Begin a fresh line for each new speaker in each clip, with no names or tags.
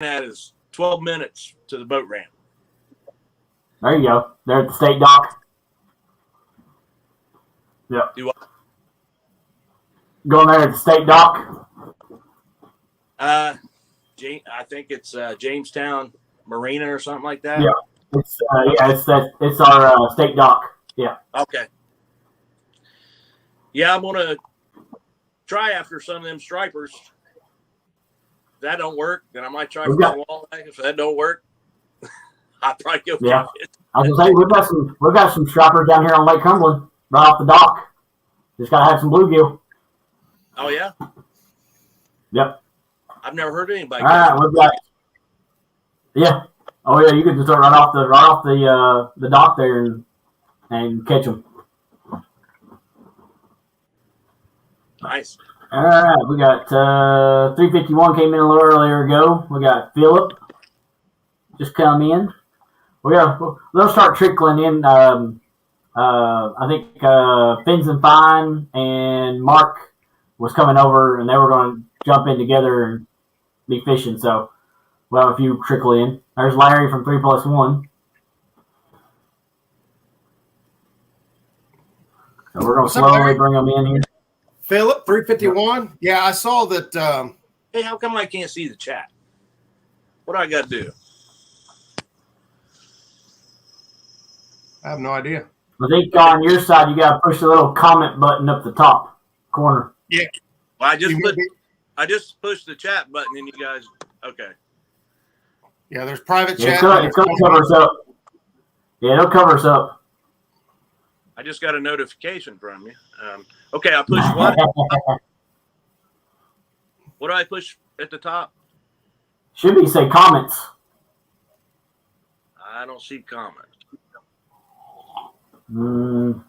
at is 12 minutes to the boat ramp.
There you go. They're at the state dock. Yep. Going there at the state dock.
I think it's Jamestown Marina or something like that.
Yeah, it's our state dock. Yeah.
Okay. Yeah, I'm gonna try after some of them stripers. If that don't work, then I might try for some walleye. If that don't work, I'll probably go.
Yeah. I was gonna say we've got some stripers down here on Lake Cumberland, right off the dock. Just gotta have some bluegill.
Oh yeah.
Yep.
I've never heard anybody.
All right, we've got. Yeah. Oh yeah, you can just start right off the dock there and catch them.
Nice.
All right, we got 351 came in a little earlier ago. We got Philip just come in. They'll start trickling in. I think Fins and Fine and Mark was coming over, and they were going to jump in together and be fishing. So we'll have a few trickle in. There's Larry from 3+1. So we're going to slowly bring them in here.
Philip, 351. Yeah, I saw that.
Hey, how come I can't see the chat? What do I got to do?
I have no idea.
I think on your side, you got to push the little comment button up the top corner.
Yeah.
Well, I just pushed the chat button, and you guys. Okay.
Yeah, there's private chat.
It's going to cover us up. Yeah, it'll cover us up.
I just got a notification from you. Okay, I pushed what? What do I push at the top?
Should be say comments.
I don't see comments.
Down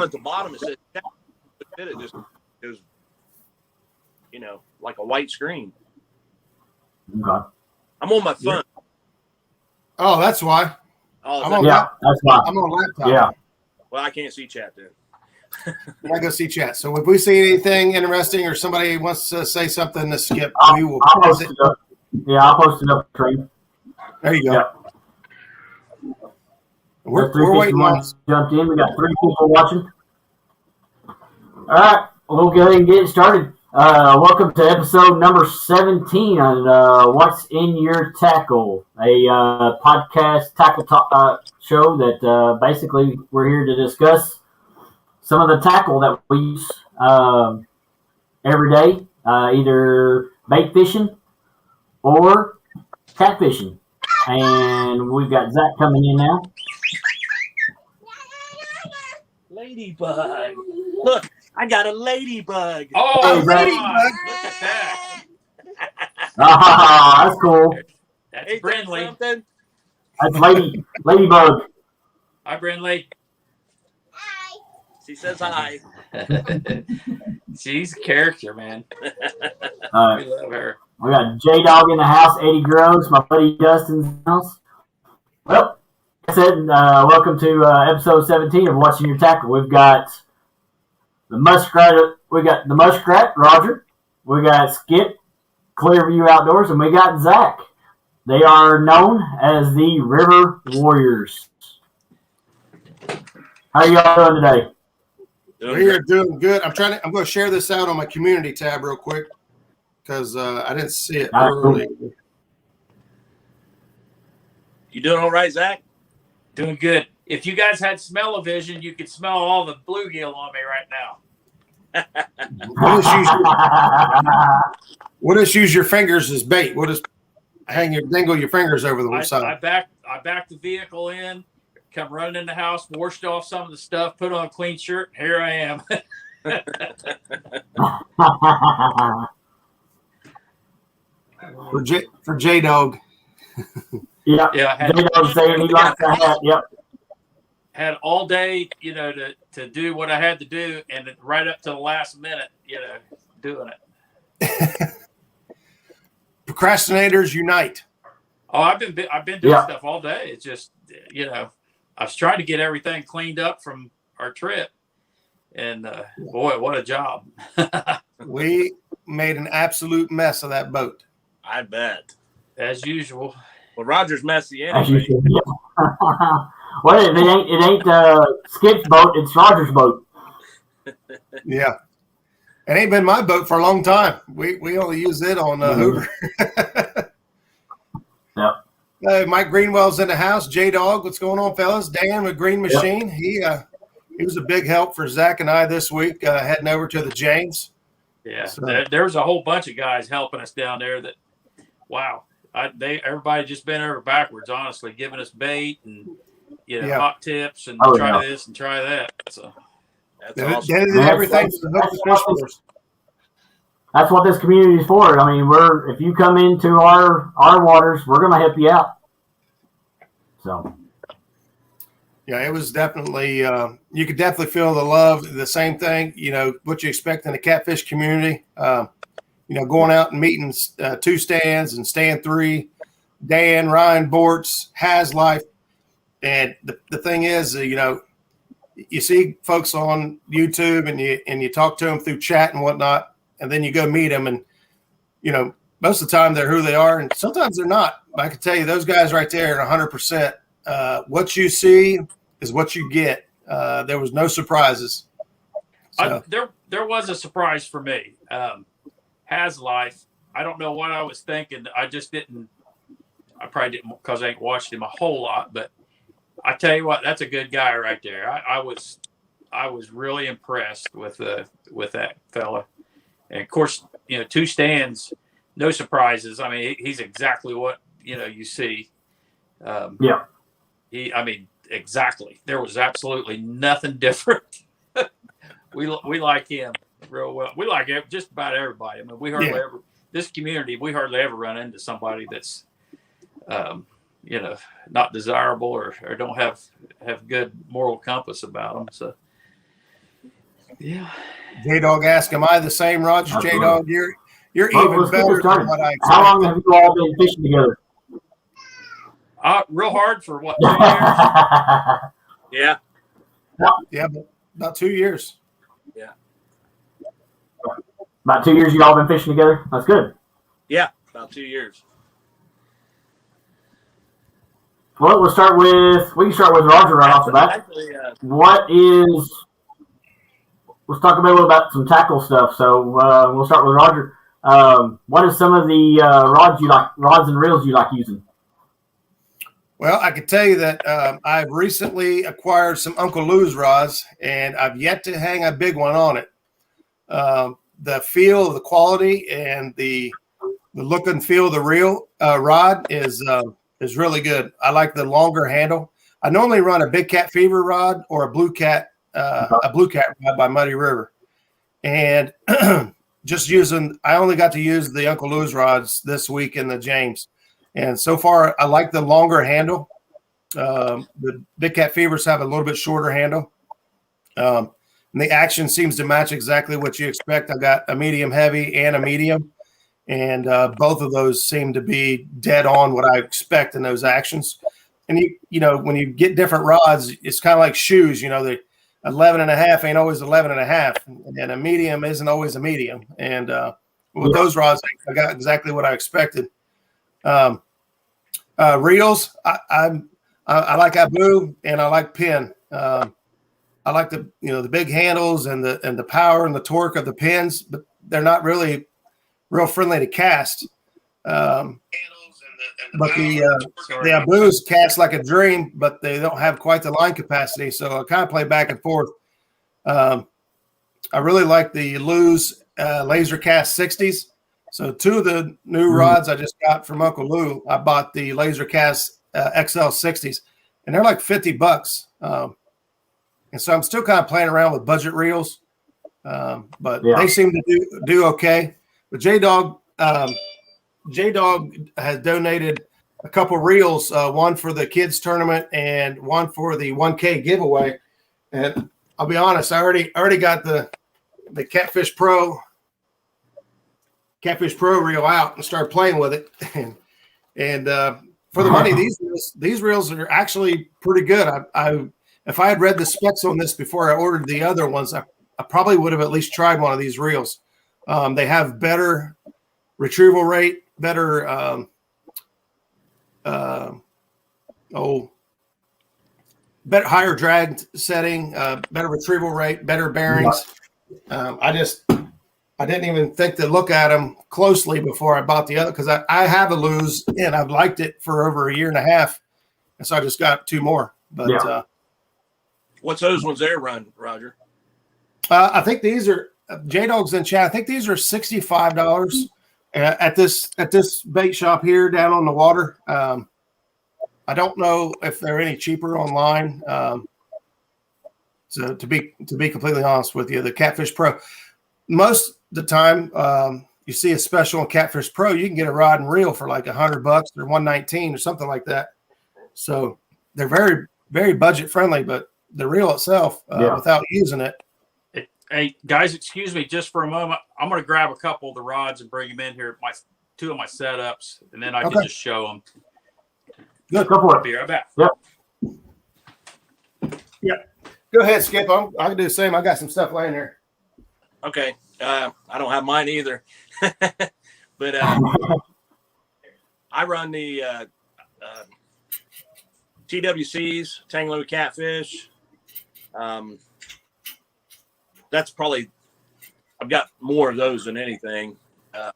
at the bottom it says chat. It just goes, like a white screen.
Okay.
I'm on my phone.
Oh, that's why.
Oh,
that's why.
I'm on laptop.
Yeah.
Well, I can't see chat then.
I go see chat. So if we see anything interesting or somebody wants to say something to Skip, we will
post it up. Yeah, I'll post it up.
There you go.
Yeah.
We're waiting on.
Jumped in. We got 3 people watching. All right, we'll go ahead and get it started. Welcome to episode number 17 on What's in Your Tackle, a podcast tackle show that basically we're here to discuss some of the tackle that we use every day, either bait fishing or catfishing. And we've got Zack coming in now.
Ladybug. Look, I got a ladybug.
Oh,
ladybug.
Look at that.
That's cool.
That's Brindley.
That's Ladybug.
Hi, Brindley.
Hi. She says hi.
She's a character, man. We love her.
We got J-Dog in the house, Eddie Gross, my buddy Justin's in the house. Well, that's it. Welcome to episode 17 of Watching Your Tackle. We've got the Muskrat. We got the Muskrat, Roger. We got Skip, Clearview Outdoors, and we got Zack. They are known as the River Warriors. How are y'all doing today?
We are doing good. I'm going to share this out on my community tab real quick because I didn't see it early.
You doing all right, Zack?
Doing good. If you guys had smell-o-vision, you could smell all the bluegill on me right now.
We'll just use your fingers as bait. We'll just dangle your fingers over the side.
I backed the vehicle in, come running in the house, washed off some of the stuff, put on a clean shirt, and here I am.
For J-Dog.
Yeah.
J-Dog
saying he likes the hat. Yep.
Had all day, to do what I had to do, and right up to the last minute, doing it.
Procrastinators unite.
Oh, I've been doing stuff all day. It's just, I was trying to get everything cleaned up from our trip, and boy, what a job!
We made an absolute mess of that boat.
I bet.
As usual.
Well, Roger's messy
As you
anyway.
said, yeah. Well, it ain't Skip's boat. It's Roger's boat.
Yeah. It ain't been my boat for a long time. We only use it on Hoover.
Yep.
Mike Greenwell's in the house. J-Dog, what's going on, fellas? Dan with Green Machine. Yep. He was a big help for Zack and I this week, heading over to the James.
Yeah,
So,
there was a whole bunch of guys helping us down there that, wow, everybody just bent over backwards, honestly, giving us bait and, hot tips and try this and try that. So
that's awesome.
They did everything to hook the fish for us.
That's what this community is for. I mean, if you come into our waters, we're going to help you out. So.
Yeah, it was definitely, you could definitely feel the love, the same thing, what you expect in the catfish community, going out and meeting 2 stands and stand 3, Dan, Ryan, Bortz, Has Life. And the thing is, you see folks on YouTube and you talk to them through chat and whatnot, and then you go meet them and, most of the time they're who they are. And sometimes they're not. But I can tell you those guys right there are 100%. What you see is what you get. There was no surprises. So.
There was a surprise for me. Has Life. I don't know what I was thinking. I probably didn't because I ain't watched him a whole lot. But I tell you what, that's a good guy right there. I was really impressed with that fella. And of course, 2 stands, no surprises. I mean, he's exactly what you see.
Yeah.
Exactly. There was absolutely nothing different. We like him real well. We like just about everybody. I mean, we hardly ever this community. We hardly ever run into somebody that's, not desirable or don't have good moral compass about them. So, yeah.
J-Dog asked, "Am I the same, Roger?" J-Dog, you're even better than what I expected.
How long have you all been fishing together?
Real hard for what, 2 years?
Yeah.
Yeah, about 2 years.
Yeah.
About 2 years you all been fishing together? That's good.
Yeah, about 2 years.
Well, we can start with Roger right off the bat.
Actually,
let's talk a little about some tackle stuff. So we'll start with Roger. What are some of the rods and reels you like using?
Well, I can tell you that I've recently acquired some Uncle Lou's rods, and I've yet to hang a big one on it. The feel, the quality, and the look and feel of the reel rod is really good. I like the longer handle. I normally run a Big Cat Fever rod or a Blue Cat rod by Muddy River, and I only got to use the Uncle Lou's rods this week in the James. And so far, I like the longer handle. The Big Cat Fevers have a little bit shorter handle. And the action seems to match exactly what you expect. I got a medium heavy and a medium. And both of those seem to be dead on what I expect in those actions. And, when you get different rods, it's kind of like shoes. The 11.5 ain't always 11.5. And a medium isn't always a medium. And with those rods, I got exactly what I expected. Reels, I like Abu and I like Pin. I like the big handles and the power and the torque of the pins, but they're not really real friendly to cast. But the Abus cast like a dream, but they don't have quite the line capacity. So I kind of play back and forth. I really like the Lou's laser cast 60s. So 2 of the new rods I just got from Uncle Lou, I bought the laser cast XL 60s, and they're like $50. And so I'm still kind of playing around with budget reels, but they seem to do okay. But J-Dog has donated a couple reels, one for the kids tournament and one for the 1K giveaway. And I'll be honest, I already got the Catfish Pro reel out and start playing with it. And for the money, these reels are actually pretty good. If I had read the specs on this before I ordered the other ones, I probably would have at least tried one of these reels. They have better retrieval rate, better better, higher drag setting, better retrieval rate, better bearings. I didn't even think to look at them closely before I bought the other, because I have a Lewis and I've liked it for over a year and a half. And so I just got 2 more. But
what's those ones there run, Roger?
I think these are J-Dog's in chat. I think these are $65 at this bait shop here down on the water. I don't know if they're any cheaper online. So to be completely honest with you, the Catfish Pro, most of the time you see a special on Catfish Pro, you can get a rod and reel for like $100 or $119 or something like that. So they're very, very budget friendly, but the reel itself, without using it.
Hey guys, excuse me just for a moment. I'm going to grab a couple of the rods and bring them in here. 2 of my setups, and then I can just show them.
Good.
Go for it.
Be right back.
Yep. Go ahead, Skip. I can do the same. I got some stuff laying here.
Okay. I don't have mine either. But I run the TWCs, Tangling with Catfish. That's probably, I've got more of those than anything. A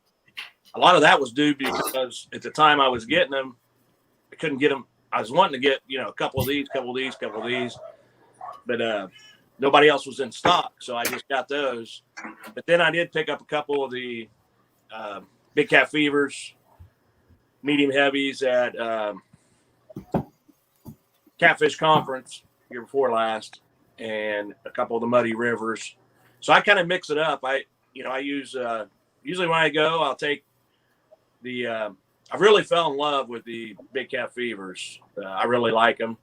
lot of that was due because at the time I was getting them, I couldn't get them. I was wanting to get, a couple of these, but nobody else was in stock. So I just got those. But then I did pick up a couple of the Big Cat Fevers, medium heavies at Catfish Conference year before last, and a couple of the Muddy Rivers. So I kind of mix it up. I use usually when I go, I'll take the I really fell in love with the Big Cat Fevers. I really like them.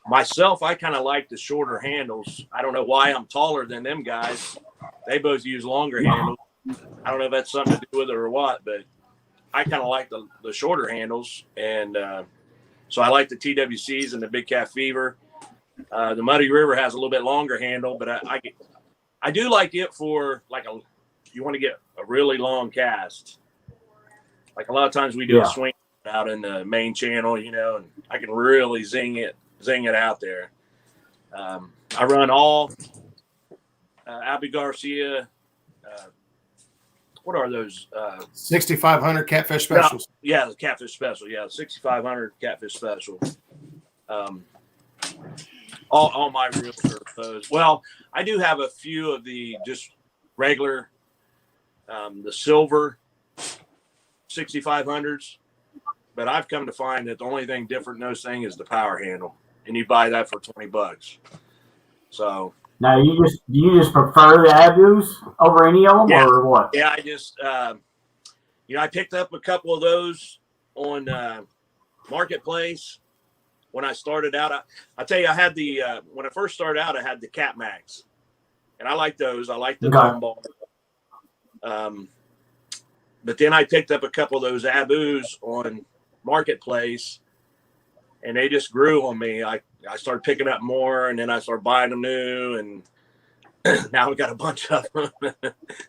Myself, I kind of like the shorter handles. I don't know why I'm taller than them guys. They both use longer handles. I don't know if that's something to do with it or what, but I kind of like the shorter handles. And so I like the TWCs and the Big Cat Fever. The Muddy River has a little bit longer handle, but I do like it for you want to get a really long cast. Like a lot of times we do a swing out in the main channel, and I can really zing it out there. I run all Abby Garcia. What are those?
6,500 Catfish Specials.
Yeah, the Catfish Special. Yeah, 6,500 Catfish Special. All my reels are those. Well, I do have a few of the just regular, the silver 6,500s, but I've come to find that the only thing different in those things is the power handle, and you buy that for $20. So
now do you just prefer the Abus over any of them, or what?
Yeah, I just I picked up a couple of those on Marketplace when I started out. I tell you, I had the when I first started out, I had the Cat Max, and I like those. I like the long ball. But then I picked up a couple of those Abus on Marketplace, and they just grew on me. I started picking up more, and then I started buying them new, and now we got a bunch of them.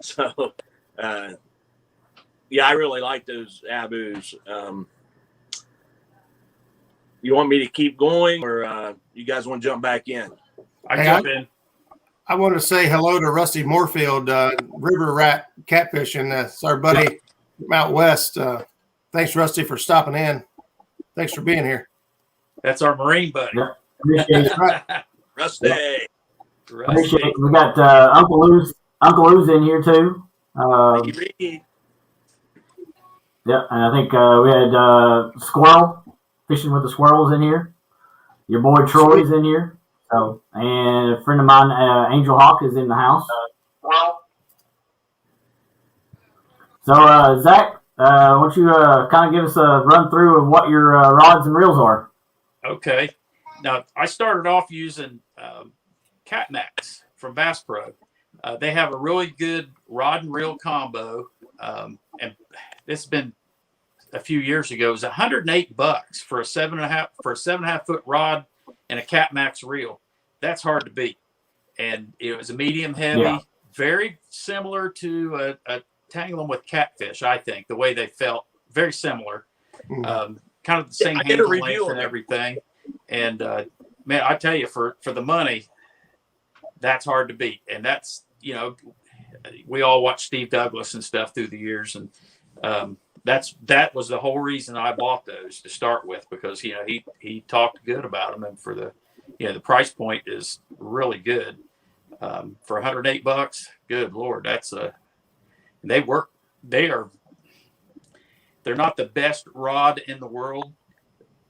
So, I really like those Abus. You want me to keep going, or you guys want to jump back in?
I jump in.
I want to say hello to Rusty Moorfield, River Rat Catfishing. That's our buddy from out west. Thanks, Rusty, for stopping in. Thanks for being here.
That's our Marine buddy.
Yeah. Appreciate it.
Right.
Rusty.
Appreciate it. We got Uncle Lou's in here too. Yeah, and I think we had Squirrel fishing with the squirrels in here. Your boy Troy's in here. So, and a friend of mine, Angel Hawk, is in the house. So, Zach, why don't you kind of give us a run through of what your rods and reels are?
Okay. Now, I started off using Cat Max from Bass Pro. They have a really good rod and reel combo, and this has been a few years ago. It was $108 for a 7.5 foot rod and a Cat Max reel. That's hard to beat. And it was a medium heavy, very similar to a tangling with catfish, I think, the way they felt, very similar. kind of the same
I did a
handle
review
length
on
and
that.
everything. And man, I tell you, for the money, that's hard to beat. And that's, we all watch Steve Douglas and stuff through the years, and that was the whole reason I bought those to start with, because he talked good about them, and for the the price point is really good. For $108, good Lord, they work. They're not the best rod in the world,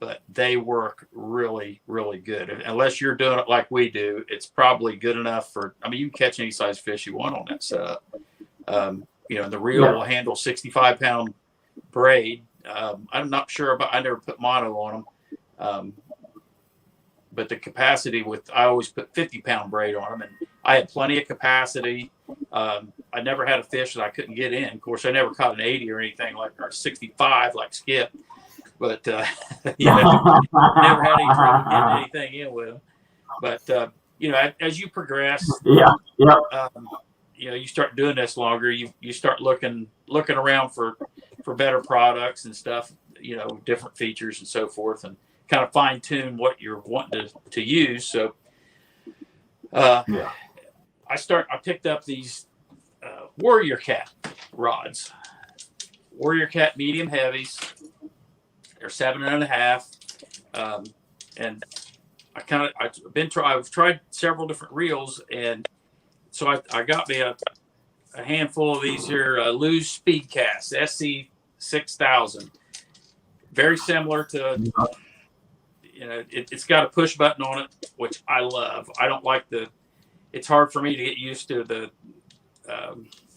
but they work really, really good. Unless you're doing it like we do, it's probably good enough you can catch any size fish you want on that setup. The reel will handle 65-pound braid. I'm not sure about, I never put mono on them. But the capacity I always put 50-pound braid on them, and I had plenty of capacity. I never had a fish that I couldn't get in. Of course, I never caught an 80 or anything or 65 like Skip, but never had any trouble getting anything in with them. But as you progress, you start doing this longer. You start looking around for better products and stuff. Different features and so forth, and kind of fine tune what you're wanting to use. So, I picked up these Warrior Cat rods, Warrior Cat medium heavies. They're 7.5, and I've tried several different reels, and so I got me a handful of these here Lew's Speed Cast SC 6000. Very similar to, it's got a push button on it, which I love. I don't like it's hard for me to get used to the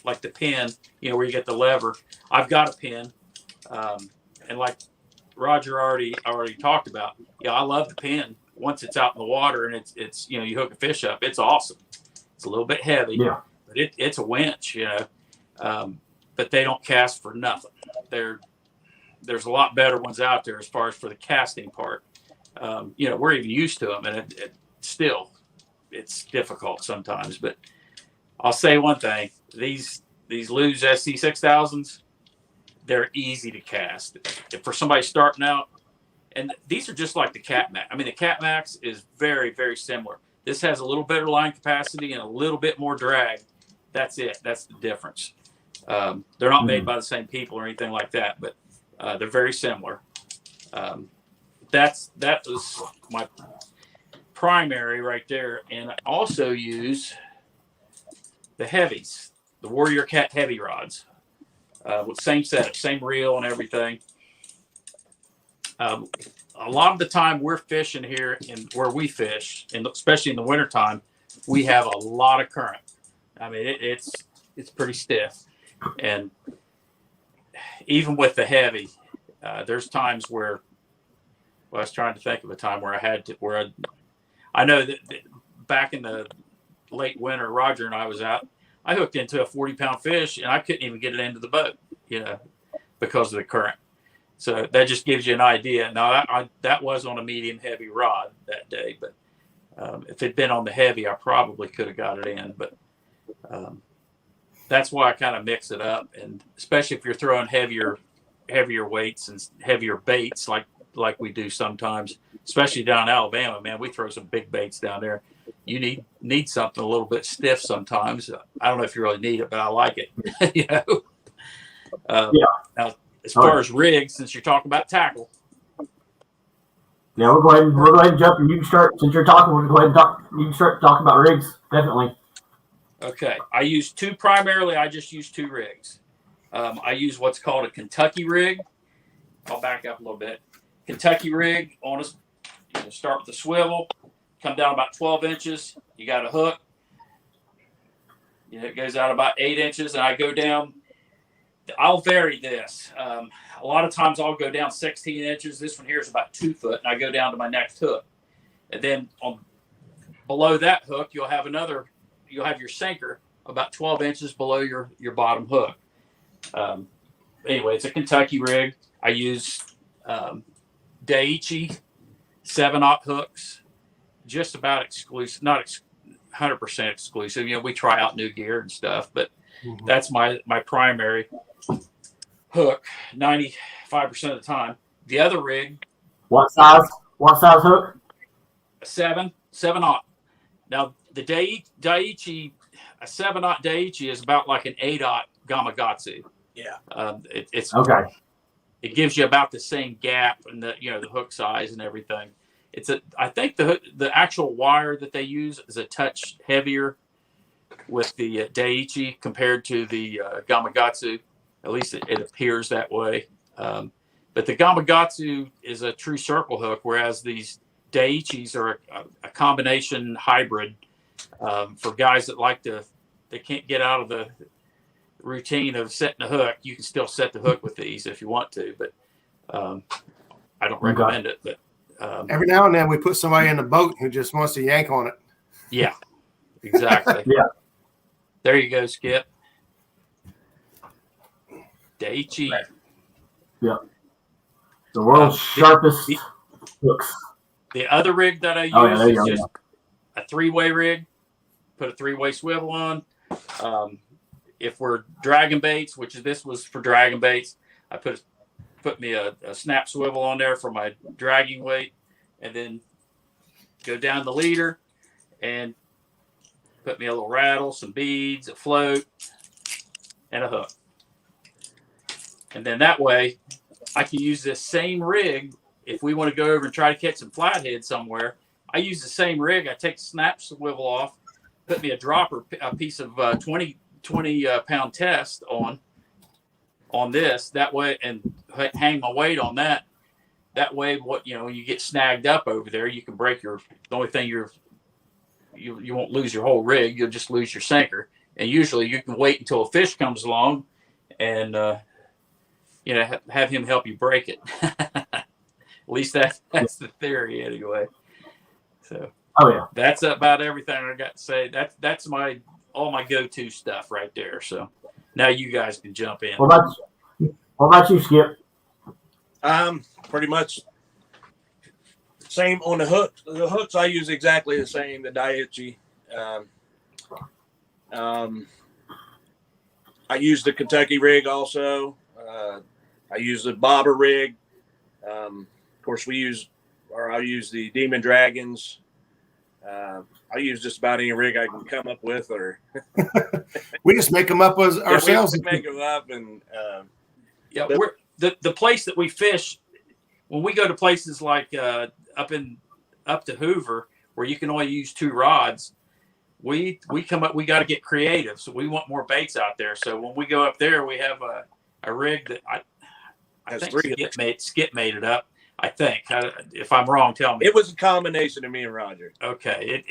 like the pin, where you get the lever. I've got a pin, and like Roger already talked about, I love the pin once it's out in the water and it's you hook a fish up. It's awesome. It's a little bit heavy, but it's a winch, but they don't cast for nothing. There's a lot better ones out there as far as for the casting part. We're even used to them, and it's difficult sometimes. But I'll say one thing: these Lew's SC 6000s, they're easy to cast. For somebody starting out, and these are just like the Cat Max. The Cat Max is very, very similar. This has a little better line capacity and a little bit more drag. That's it. That's the difference. They're not made by the same people or anything like that, but they're very similar. That was my primary right there. And I also use the heavies, the Warrior Cat heavy rods, with same setup, same reel and everything. A lot of the time we're fishing here and where we fish, and especially in the wintertime, we have a lot of current. It's pretty stiff. And even with the heavy, there's times where, I was trying to think of a time where I know that back in the late winter, Roger and I was out, I hooked into a 40-pound fish and I couldn't even get it into the boat, because of the current. So that just gives you an idea. Now, that was on a medium heavy rod that day, but if it'd been on the heavy, I probably could have got it in. But that's why I kind of mix it up, and especially if you're throwing heavier weights and heavier baits like we do sometimes, especially down in Alabama, man, we throw some big baits down there. You need something a little bit stiff sometimes. I don't know if you really need it, but I like it. Now, as far as rigs, since you're talking about tackle.
Yeah, we'll go ahead and jump, and you can start, since you're talking, we'll go ahead and talk, you can start talking about rigs, definitely.
Okay. I use I just use two rigs. I use what's called a Kentucky rig. I'll back up a little bit. Kentucky rig, start with the swivel, come down about 12 inches. You got a hook. It goes out about 8 inches, and I go down. I'll vary this. A lot of times I'll go down 16 inches. This one here is about 2 foot, and I go down to my next hook. And then below that hook, you'll have your sinker about 12 inches below your bottom hook. Anyway, it's a Kentucky rig. I use Daiichi 7/0 hooks, just about exclusive, not 100% exclusive. We try out new gear and stuff, but that's my primary hook 95% of the time. the other rig,
What size? What size hook?
a 7/0. Now the Daiichi, a 7/0 Daiichi is about like an 8/0 Gamakatsu.
Yeah.
It's
Okay.
It gives you about the same gap and the hook size and everything. I think the actual wire that they use is a touch heavier with the Daiichi compared to the Gamakatsu. At least it appears that way. But the Gamakatsu is a true circle hook, whereas these Daiichis are a combination hybrid for guys that they can't get out of the routine of setting a hook. You can still set the hook with these if you want to, but I don't recommend it. But
every now and then we put somebody in the boat who just wants to yank on it.
Yeah, exactly.
Yeah.
There you go, Skip. Daiichi.
Yeah. The world's sharpest hooks.
The other rig that I use is just a 3-way rig. Put a 3-way swivel on. If we're dragging baits, this was for dragging baits, I put me a snap swivel on there for my dragging weight, and then go down the leader and put me a little rattle, some beads, a float, and a hook. And then that way I can use this same rig if we want to go over and try to catch some flathead somewhere. I use the same rig. I take the snap swivel off, put me a dropper, a piece of 20 pound test on this, that way, and hang my weight on that. That way, when you get snagged up over there, you can break the only thing you won't lose your whole rig. You'll just lose your sinker. And usually you can wait until a fish comes along and, have him help you break it. At least that's the theory anyway. So, that's about everything I got to say. That's all my go-to stuff right there. So now you guys can jump in.
What about you, Skip?
Pretty much same on the hooks. The hooks I use exactly the same. The Daiichi. I use the Kentucky rig also. I use the bobber rig. Of course, I'll use the Demon Dragons. I use just about any rig I can come up with, or
we just make them up ourselves.
We make them up, and
we're the place that we fish when we go to places like up to Hoover, where you can only use 2 rods. We come up. We got to get creative, so we want more baits out there. So when we go up there, we have a rig that I think Skip made it up. I think. If I'm wrong, tell me.
It was a combination of me and Roger.
Okay,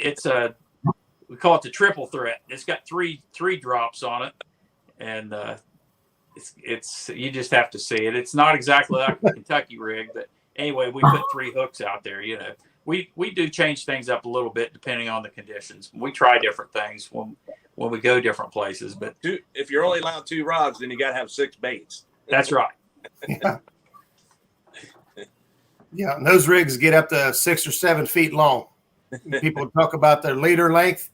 we call it the triple threat. It's got three drops on it, and it's you just have to see it. It's not exactly like the Kentucky rig, but anyway, we put 3 hooks out there. We do change things up a little bit depending on the conditions. We try different things when we go different places. But
if you're only allowed 2 rods, then you got to have 6 baits.
That's right.
Yeah. Yeah, and those rigs get up to 6 or 7 feet long. People talk about their leader length,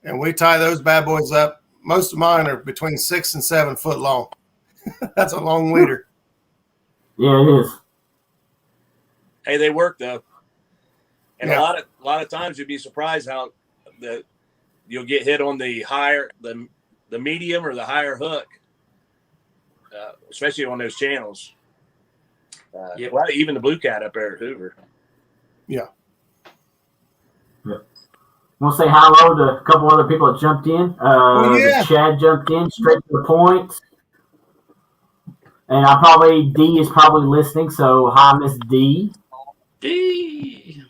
and we tie those bad boys up. Most of mine are between 6 and 7 foot long. That's a long leader.
Yeah, it is.
Hey, they work though, and a lot of times you'd be surprised how you'll get hit on the medium or the higher hook, especially on those channels. Well, even the Blue Cat up there at Hoover.
Yeah.
Want to say hello to a couple other people that jumped in. Chad jumped in straight to the point. And D is probably listening, so hi, Miss D.
D.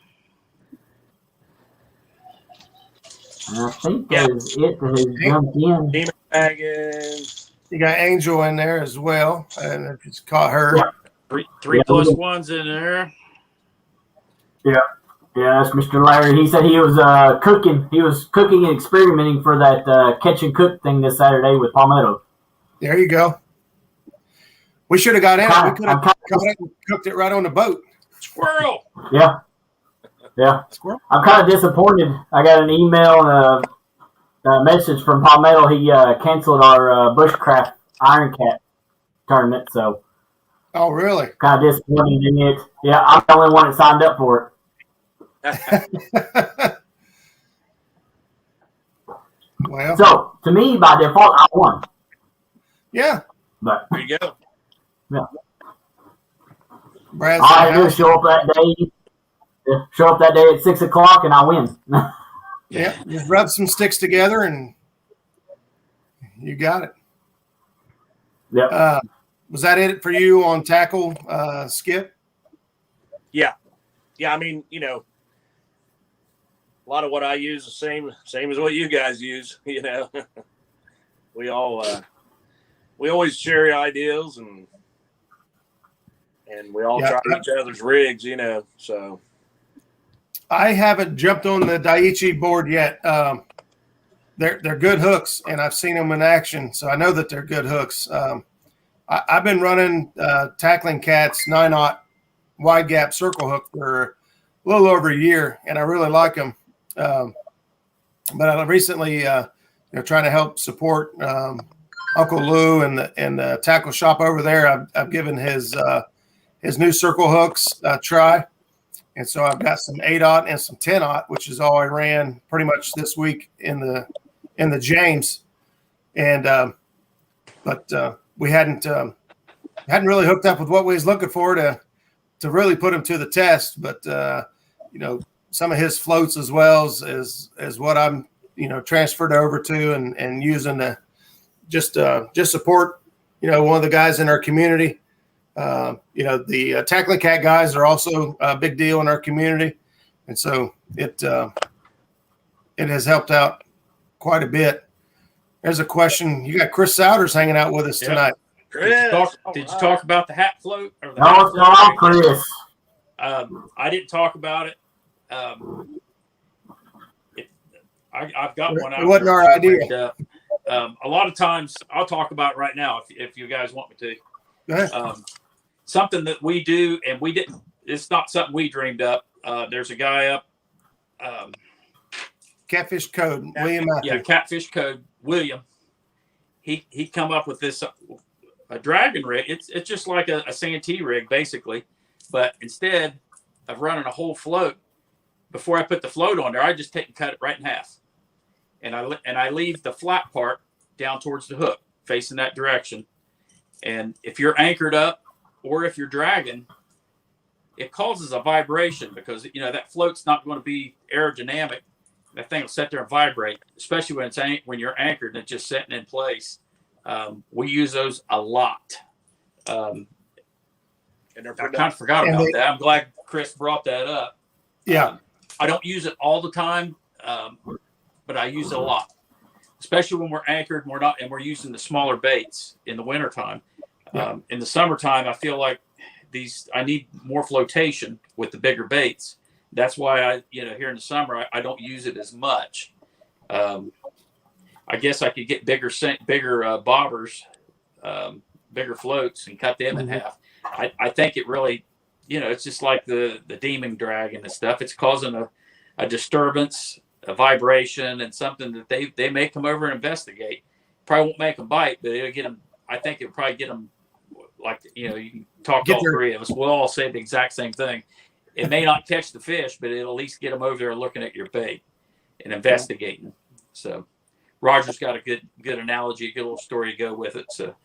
And I think that is it that has jumped in.
Demon Dragons.
You got Angel in there as well, and if it's caught her.
Yeah.
3 plus 1's in there.
Yeah. Yeah, that's Mr. Larry. He said he was cooking. He was cooking and experimenting for that catch and cook thing this Saturday with Palmetto.
There you go. We should have got in it. We could have cooked it right on the boat.
Squirrel.
Yeah. Yeah.
Squirrel.
I'm kind of disappointed. I got an email and a message from Palmetto. He canceled our bushcraft Iron Cat tournament, so
Oh, really?
Kind of disappointed in it. Yeah, I'm the only one that signed up for it.
Well,
So to me, by default, I won.
yeah.
But
There you go.
yeah,
Brad's
all I
in
had to
the
do is
house.
show up that day at 6 o'clock, and I win.
Yeah, just rub some sticks together and you got it.
Yep.
Was that it for you on tackle, Skip?
Yeah. I mean, a lot of what I use is the same as what you guys use. We always share ideas and we all try each other's rigs. So.
I haven't jumped on the Daiichi board yet. They're good hooks, and I've seen them in action, so I know that they're good hooks. I've been running Tackling Cat's 9/0 wide gap circle hook for a little over a year, and I really like them. But I recently, trying to help support Uncle Lou and the tackle shop over there. I've given his new circle hooks a try. And so I've got some 8/0 and some 10/0, which is all I ran pretty much this week in the James. And but we hadn't really hooked up with what we was looking for to really put him to the test. But some of his floats as well as what I'm transferred over to and using to just support one of the guys in our community. The Tackling Cat guys are also a big deal in our community, and so it has helped out quite a bit. There's a question. You got Chris Souders hanging out with us tonight.
Chris,
did you talk about the hat float? Or the
No,
hat
it's not Chris.
I didn't talk about it. I've got one out.
It wasn't our idea.
A lot of times, I'll talk about it right now if you guys want me to.
Go ahead.
Something that we do, and we didn't. It's not something we dreamed up. There's a guy up.
Catfish Code, William Matthew.
Yeah, Catfish Code, William. He come up with this a dragon rig. It's just like a Santee rig basically, but instead of running a whole float, before I put the float on there, I just take and cut it right in half, and I leave the flat part down towards the hook, facing that direction. And if you're anchored up or if you're dragging, it causes a vibration because that float's not going to be aerodynamic. That thing will sit there and vibrate, especially when you're anchored and it's just sitting in place. We use those a lot. And I kind of forgot about that. I'm glad Chris brought that up.
Yeah.
I don't use it all the time, but I use it a lot, especially when we're anchored and we're using the smaller baits in the wintertime. In the summertime, I feel like I need more flotation with the bigger baits. That's why here in the summer, I don't use it as much. I guess I could get bigger bobbers, bigger floats and cut them in half. I think it really, it's just like the demon dragon and stuff. It's causing a disturbance, a vibration, and something that they may come over and investigate. Probably won't make them bite, but it'll get them. I think it'll probably get them. Like you can talk to all three of us. We'll all say the exact same thing. It may not catch the fish, but it'll at least get them over there looking at your bait and investigating. So Roger's got a good analogy, a good little story to go with it. So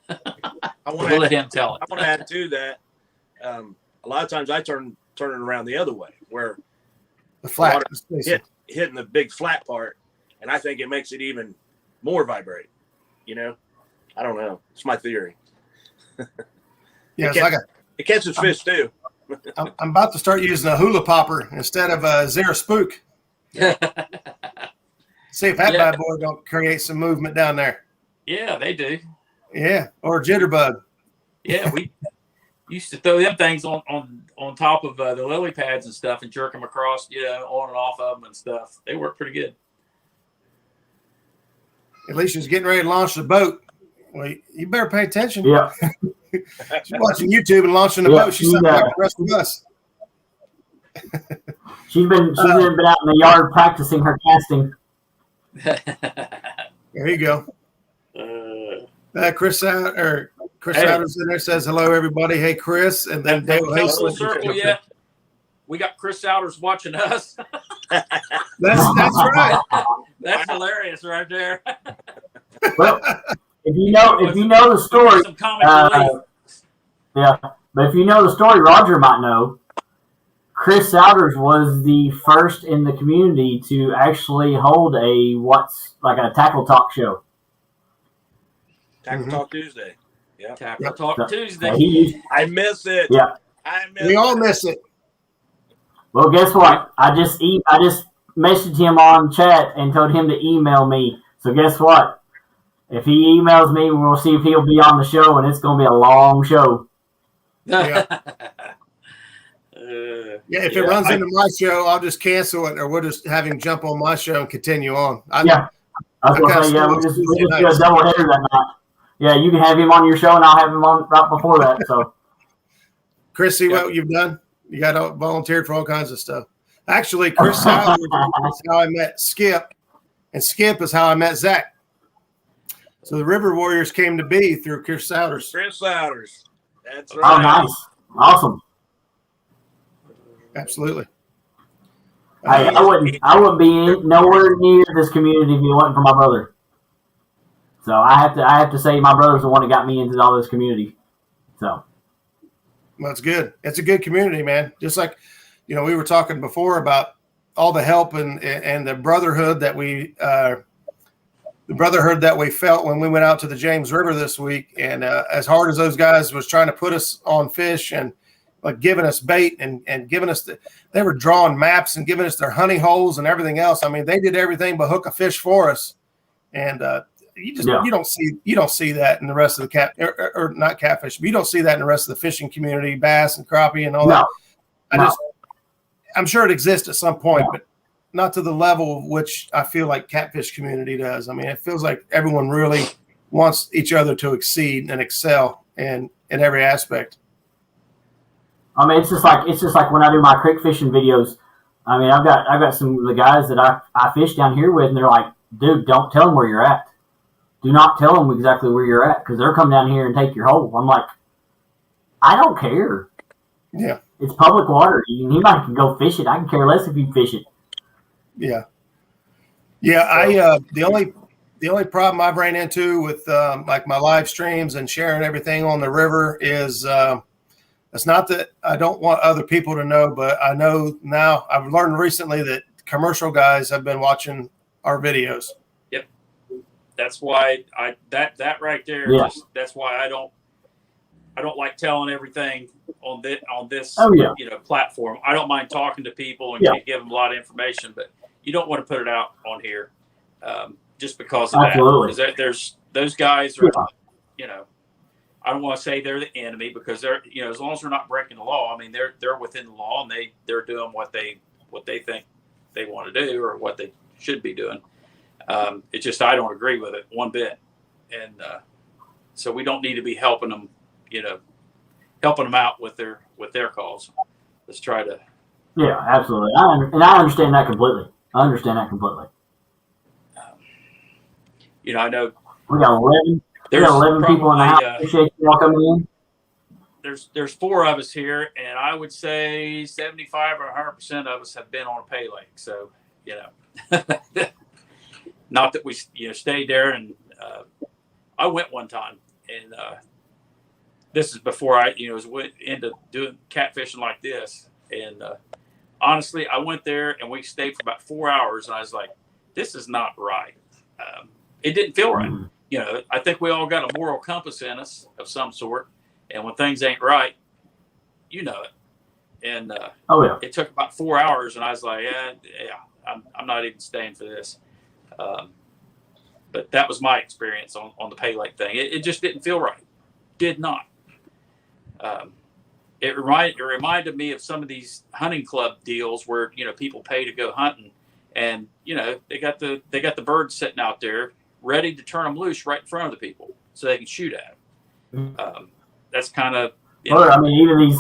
we'll let him tell it.
I want to add to that. A lot of times I turn it around the other way, where
the flat
hitting the big flat part, and I think it makes it even more vibrate. I don't know. It's my theory.
Yeah,
it catches fish too.
I'm about to start using a hula popper instead of a Zara spook. See if that bad boy don't create some movement down there.
Yeah, they do.
Yeah, or a jitterbug.
Yeah, we used to throw them things on top of the lily pads and stuff and jerk them across, on and off of them and stuff. They work pretty good.
At least she's getting ready to launch the boat. Well, you better pay attention.
Yeah.
She's watching YouTube and launching the boat. She's something like the rest of us.
She's been out in the yard practicing her casting.
There you go. Chris Chris
Hey.
Adams in there says hello, everybody. Hey, Chris, and then
Have
Dale
we come full
Hastings.
circle yet? We got Chris Souders watching us.
That's right.
That's hilarious right there.
Well, if you know the story,
Some comic relief.
yeah. But if you know the story, Roger might know. Chris Souders was the first in the community to actually hold a tackle talk show.
Tackle
Mhm.
Talk Tuesday. Yeah.
Tackle Talk Tuesday.
I miss it.
Yeah.
We all miss it.
Well, guess what? I just messaged him on chat and told him to email me. So guess what? If he emails me, we'll see if he'll be on the show, and it's going to be a long show.
Yeah. Yeah, if it runs into my show, I'll just cancel it, or we'll just have him jump on my show and continue on.
I was going to say, we just do a double header that night. Yeah, you can have him on your show, and I'll have him on right before that. So,
Chris, see what you've done? You got volunteered for all kinds of stuff. Actually, Chris Souders is how I met Skip, and Skip is how I met Zack. So the River Warriors came to be through Chris Souders.
Chris Souders. That's
oh,
right.
nice. Awesome.
Absolutely.
I wouldn't be nowhere near this community if it wasn't for my brother. So I have to say my brother's the one that got me into all this community. So
Well, it's good. It's a good community, man. Just like, we were talking before about all the help and the brotherhood that we felt when we went out to the James River this week. And as hard as those guys was trying to put us on fish and like giving us bait and giving us they were drawing maps and giving us their honey holes and everything else. I mean, they did everything but hook a fish for us. And you don't see that in the rest of the or not catfish, but you don't see that in the rest of the fishing community, bass and crappie and all that. I'm sure it exists at some point, but not to the level of which I feel like catfish community does. I mean, it feels like everyone really wants each other to exceed and excel in every aspect.
I mean, it's just like when I do my creek fishing videos. I mean, I've got some of the guys that I fish down here with, and they're like, dude, don't tell them where you're at. Do not tell them exactly where you're at because they'll come down here and take your hole. I'm like, I don't care.
Yeah.
It's public water. Anybody can go fish it. I can care less if you fish it.
Yeah. Yeah. The only problem I've ran into with like my live streams and sharing everything on the river is it's not that I don't want other people to know, but I know now I've learned recently that commercial guys have been watching our videos.
Yep. That's why that right there.
Yeah.
That's why I don't like telling everything on this platform. I don't mind talking to people and give them a lot of information, but you don't want to put it out on here just because of
Absolutely.
that. Because there's those guys are, I don't want to say they're the enemy because they're, as long as they're not breaking the law. I mean, they're within the law and they're doing what they think they want to do or what they should be doing. It's just I don't agree with it one bit, and so we don't need to be helping them out with their calls. Let's try to.
Yeah, absolutely. I understand that completely. I
know
we got 11. We got 11 people in the house. Appreciate you all coming in.
There's 4 of us here, and I would say 75 or 100% of us have been on a pay lake. So not that we stayed there, and I went one time, and this is before I was into doing catfishing like this, and honestly, I went there and we stayed for about 4 hours, and I was like, this is not right. It didn't feel right. I think we all got a moral compass in us of some sort, and when things ain't right, it. And it took about 4 hours, and I was like, I'm not even staying for this. But that was my experience on the pay lake thing. It just didn't feel right. Did not. It reminded me of some of these hunting club deals where people pay to go hunting, and they got the birds sitting out there ready to turn them loose right in front of the people so they can shoot at them. That's kind of.
Well, I mean, even these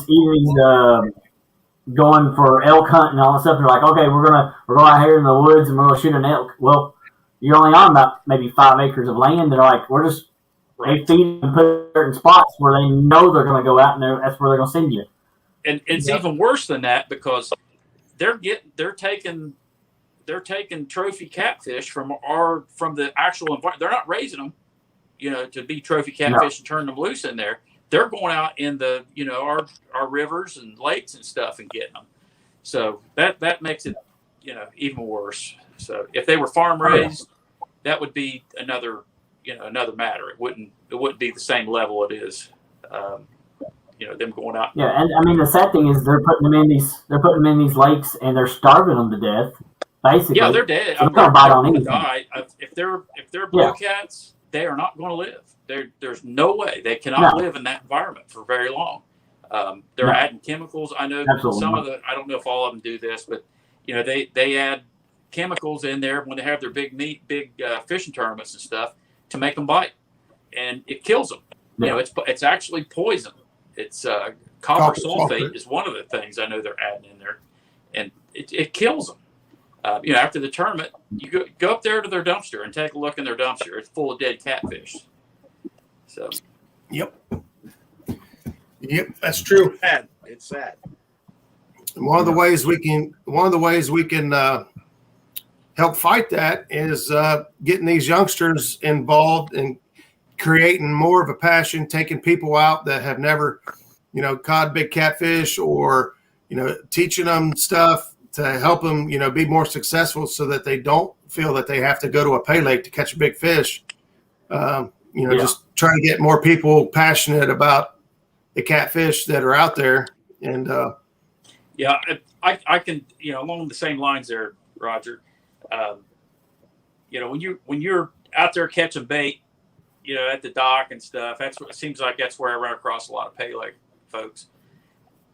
going for elk hunt and all that stuff. They're like, okay, we're going out here in the woods and we're gonna shoot an elk. Well, you're only on about maybe 5 acres of land. They're like, we're just They feed and put certain spots where they know they're going to go out, and that's where they're going to send you.
And it's even worse than that because they're taking trophy catfish from the actual environment. They're not raising them, to be trophy catfish and turn them loose in there. They're going out in the our rivers and lakes and stuff and getting them. So that makes it even worse. So if they were farm raised, that would be another matter. It wouldn't be the same level it is. Them going out.
Yeah, and I mean the sad thing is they're putting them in these lakes and they're starving them to death. Basically,
yeah, they're dead.
So they're bite on anything.
Die. If they're blue cats, they are not going to live. There's no way they cannot live in that environment for very long. They're adding chemicals. I know some of I don't know if all of them do this, but they add chemicals in there when they have their big fishing tournaments and stuff to make them bite, and it kills them. It's actually poison. It's copper sulfate is one of the things I know they're adding in there, and it kills them. After the tournament, you go up there to their dumpster and take a look in their dumpster. It's full of dead catfish. So,
yep, that's true.
It's sad.
And one of the ways we can help fight that is getting these youngsters involved in creating more of a passion, taking people out that have never, caught big catfish, or teaching them stuff to help them, be more successful, so that they don't feel that they have to go to a pay lake to catch a big fish. Just trying to get more people passionate about the catfish that are out there. And
I can, along the same lines there, Roger. When you're out there catching bait, at the dock and stuff, that's what it seems like. That's where I run across a lot of pay lake folks.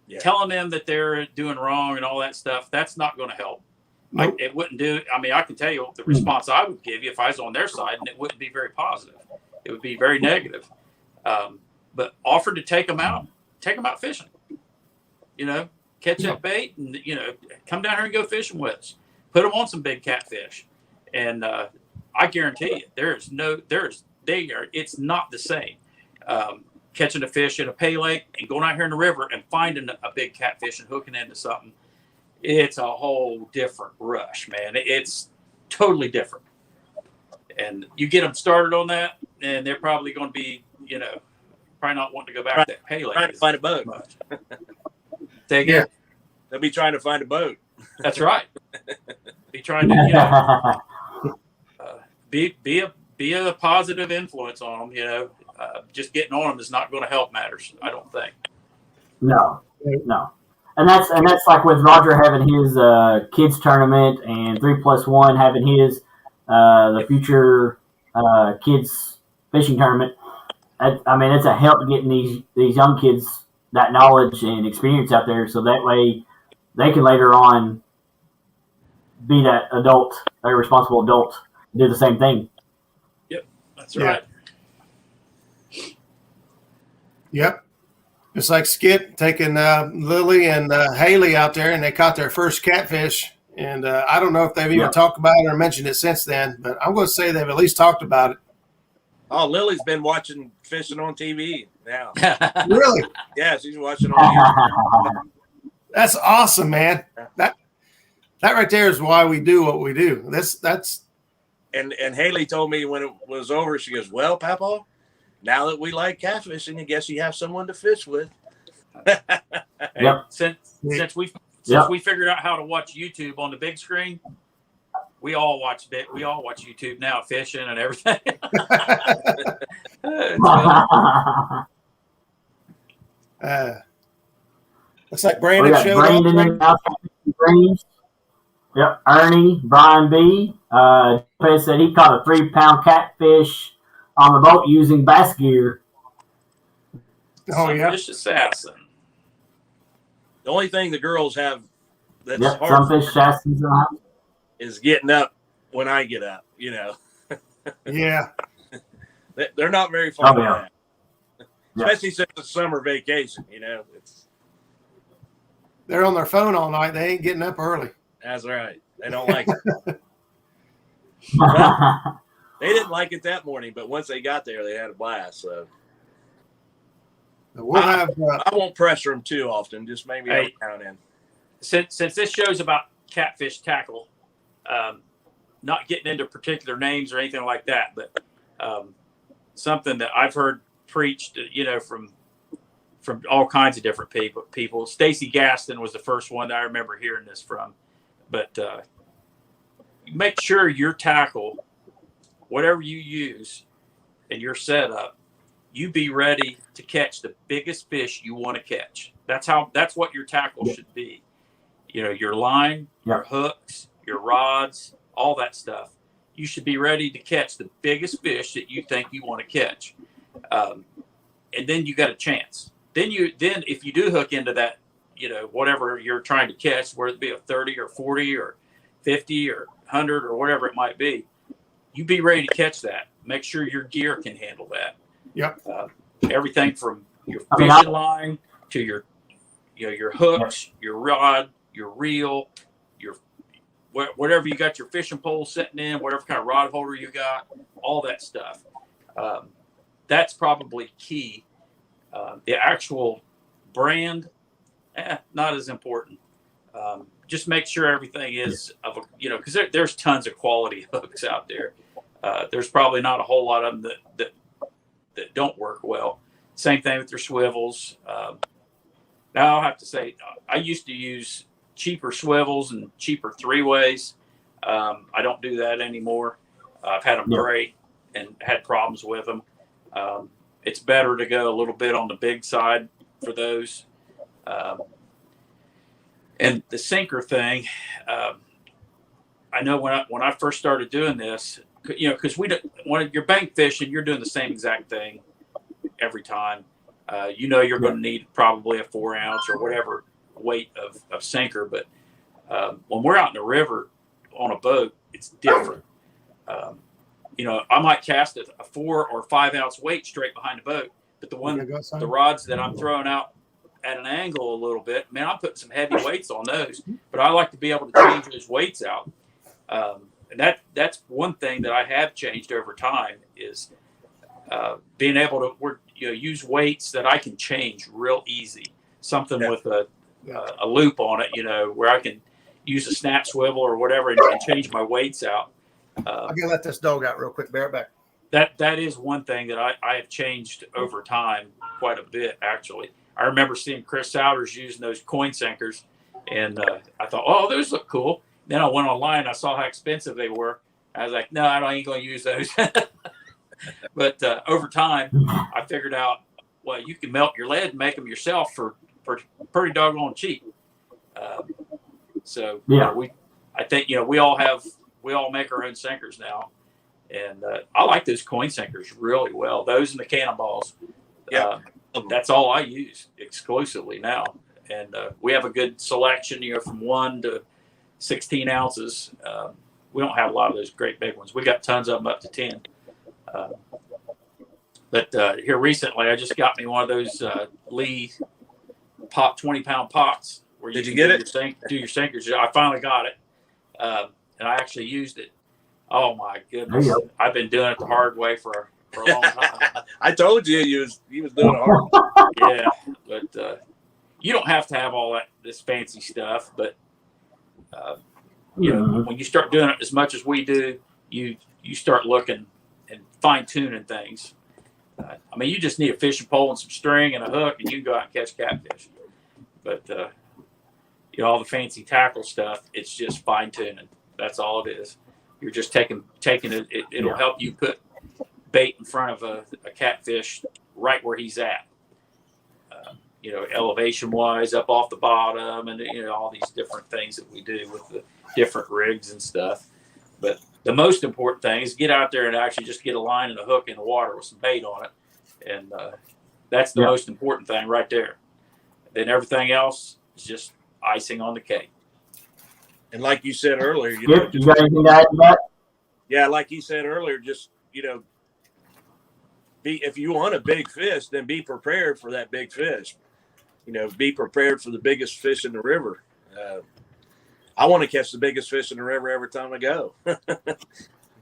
Yeah. Telling them that they're doing wrong and all that stuff, that's not going to help. Nope. It wouldn't do. I mean, I can tell you the response I would give you if I was on their side, and it wouldn't be very positive. It would be very negative. But offer to take them out fishing. Catch that bait and come down here and go fishing with us. Put them on some big catfish, and I guarantee you, it's not the same. Catching a fish in a pay lake and going out here in the river and finding a big catfish and hooking into something, it's a whole different rush, man. It's totally different. And you get them started on that, and they're probably going to be, probably not wanting to go back to that pay lake.
Trying to find a boat.
Say again? Yeah.
They'll be trying to find a boat.
That's right. Be trying to, be a positive influence on them. Just getting on them is not going to help matters, I don't think.
No. And that's like with Roger having his kids tournament and 3+1 having his the future kids fishing tournament. I mean, it's a help getting these young kids that knowledge and experience out there, so that way they can later on be that responsible adult, and do the same thing.
Yep, that's right.
Yep. It's like Skip taking Lily and Haley out there, and they caught their first catfish. And I don't know if they've even talked about it or mentioned it since then, but I'm going to say they've at least talked about it.
Oh, Lily's been watching fishing on TV now.
Really?
Yeah, she's watching on.
That's awesome, man. That right there is why we do what we do. That's.
And Haley told me when it was over, she goes, "Well, Papa, now that we like catfishing, I guess you have someone to fish with."
Since we figured out how to watch YouTube on the big screen, we all watch YouTube now, fishing and everything.
Looks like Brandon showed
Brandon up. Yep, Ernie, Brian B. Said he caught a 3-pound catfish on the boat using bass gear.
Oh, yeah.
Fish assassin.
The only thing the girls have that's hard
sunfish assassins
is getting up when I get up,
Yeah.
They're not very fond of that.
Yeah.
Especially since it's summer vacation,
They're on their phone all night. They ain't getting up early.
That's right. They don't like it. Well, They didn't like it that morning, but once they got there, they had a blast. So
We'll have.
I won't pressure them too often. Just maybe every now and then.
Since this show's about catfish tackle, not getting into particular names or anything like that, but something that I've heard preached, from all kinds of different people. Stacy Gaston was the first one that I remember hearing this from. But make sure your tackle, whatever you use in your setup, you be ready to catch the biggest fish you want to catch. That's what your tackle should be. Your line, your hooks, your rods, all that stuff. You should be ready to catch the biggest fish that you think you want to catch. And then you got a chance. Then if you do hook into that, whatever you're trying to catch, whether it be a 30 or 40 or 50 or 100 or whatever it might be, you be ready to catch that. Make sure your gear can handle that.
Yep.
Everything from your fishing line to your hooks, your rod, your reel, your whatever you got your fishing pole sitting in, whatever kind of rod holder you got, all that stuff. That's probably key. The actual brand, not as important. Just make sure everything is because there's tons of quality hooks out there. There's probably not a whole lot of them that don't work well. Same thing with your swivels. Now I'll have to say, I used to use cheaper swivels and cheaper 3-ways. I don't do that anymore. I've had them break and had problems with them. It's better to go a little bit on the big side for those. And the sinker thing, I know when I first started doing this, because when you're bank fishing, you're doing the same exact thing every time. You're going to need probably a 4-ounce or whatever weight of sinker. But when we're out in the river on a boat, it's different. I might cast a 4 or 5-ounce weight straight behind the boat, but the rods that I'm throwing out at an angle a little bit, man, I'm putting some heavy weights on those, but I like to be able to change those weights out. And that's one thing that I have changed over time is being able to use weights that I can change real easy. Something with a loop on it, where I can use a snap swivel or whatever and change my weights out.
I'm gonna let this dog out real quick. Bear it back.
That is one thing that I have changed over time quite a bit, actually. I remember seeing Chris Souders using those coin sinkers, and I thought, oh, those look cool. Then I went online and I saw how expensive they were. I was like, no, I ain't going to use those. But over time, I figured out, well, you can melt your lead and make them yourself for pretty doggone cheap. I think we all make our own sinkers now, and I like those coin sinkers really well. Those and the cannonballs.
Yeah.
That's all I use exclusively now, and we have a good selection. From 1 to 16 ounces. We don't have a lot of those great big ones. We got tons of them up to 10. But here recently, I just got me one of those Lee 20-pound pots where you can do your sinkers. I finally got it, and I actually used it. Oh my goodness! I've been doing it the hard way for a long time.
I told you he was doing it hard.
Yeah, but you don't have to have all this fancy stuff. But when you start doing it as much as we do, you start looking and fine tuning things. You just need a fishing pole and some string and a hook, and you can go out and catch catfish. But all the fancy tackle stuff, it's just fine tuning. That's all it is. You're just taking it. It'll help you put bait in front of a catfish right where he's at. Elevation wise, up off the bottom, and all these different things that we do with the different rigs and stuff. But the most important thing is get out there and actually just get a line and a hook in the water with some bait on it, and that's the most important thing right there. Then everything else is just icing on the cake.
And like you said earlier,
you got anything to add to that?
Yeah, like you said earlier, just if you want a big fish, then be prepared for that big fish. Be prepared for the biggest fish in the river. I want to catch the biggest fish in the river every time I go.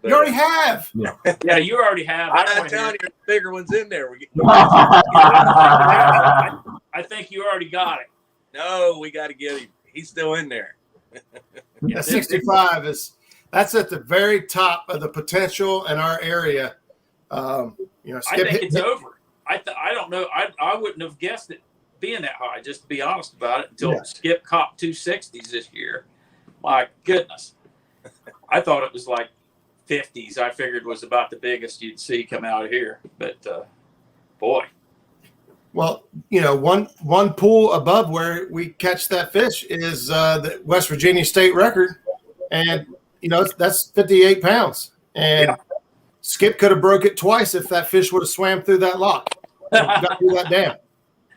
You already have.
Yeah, you already have.
I'm telling you, the bigger one's in there.
I think you already got it.
No, we got to get him. He's still in there.
The 65 that's at the very top of the potential in our area.
I think it's over. I don't know. I wouldn't have guessed it being that high, just to be honest about it, until Skip copped 260s this year. My goodness. I thought it was like 50s. I figured was about the biggest you'd see come out of here. But boy.
Well, one pool above where we catch that fish is the West Virginia state record. And, that's 58 pounds. And Skip could have broke it twice if that fish would have swam through that lock. Got through that dam.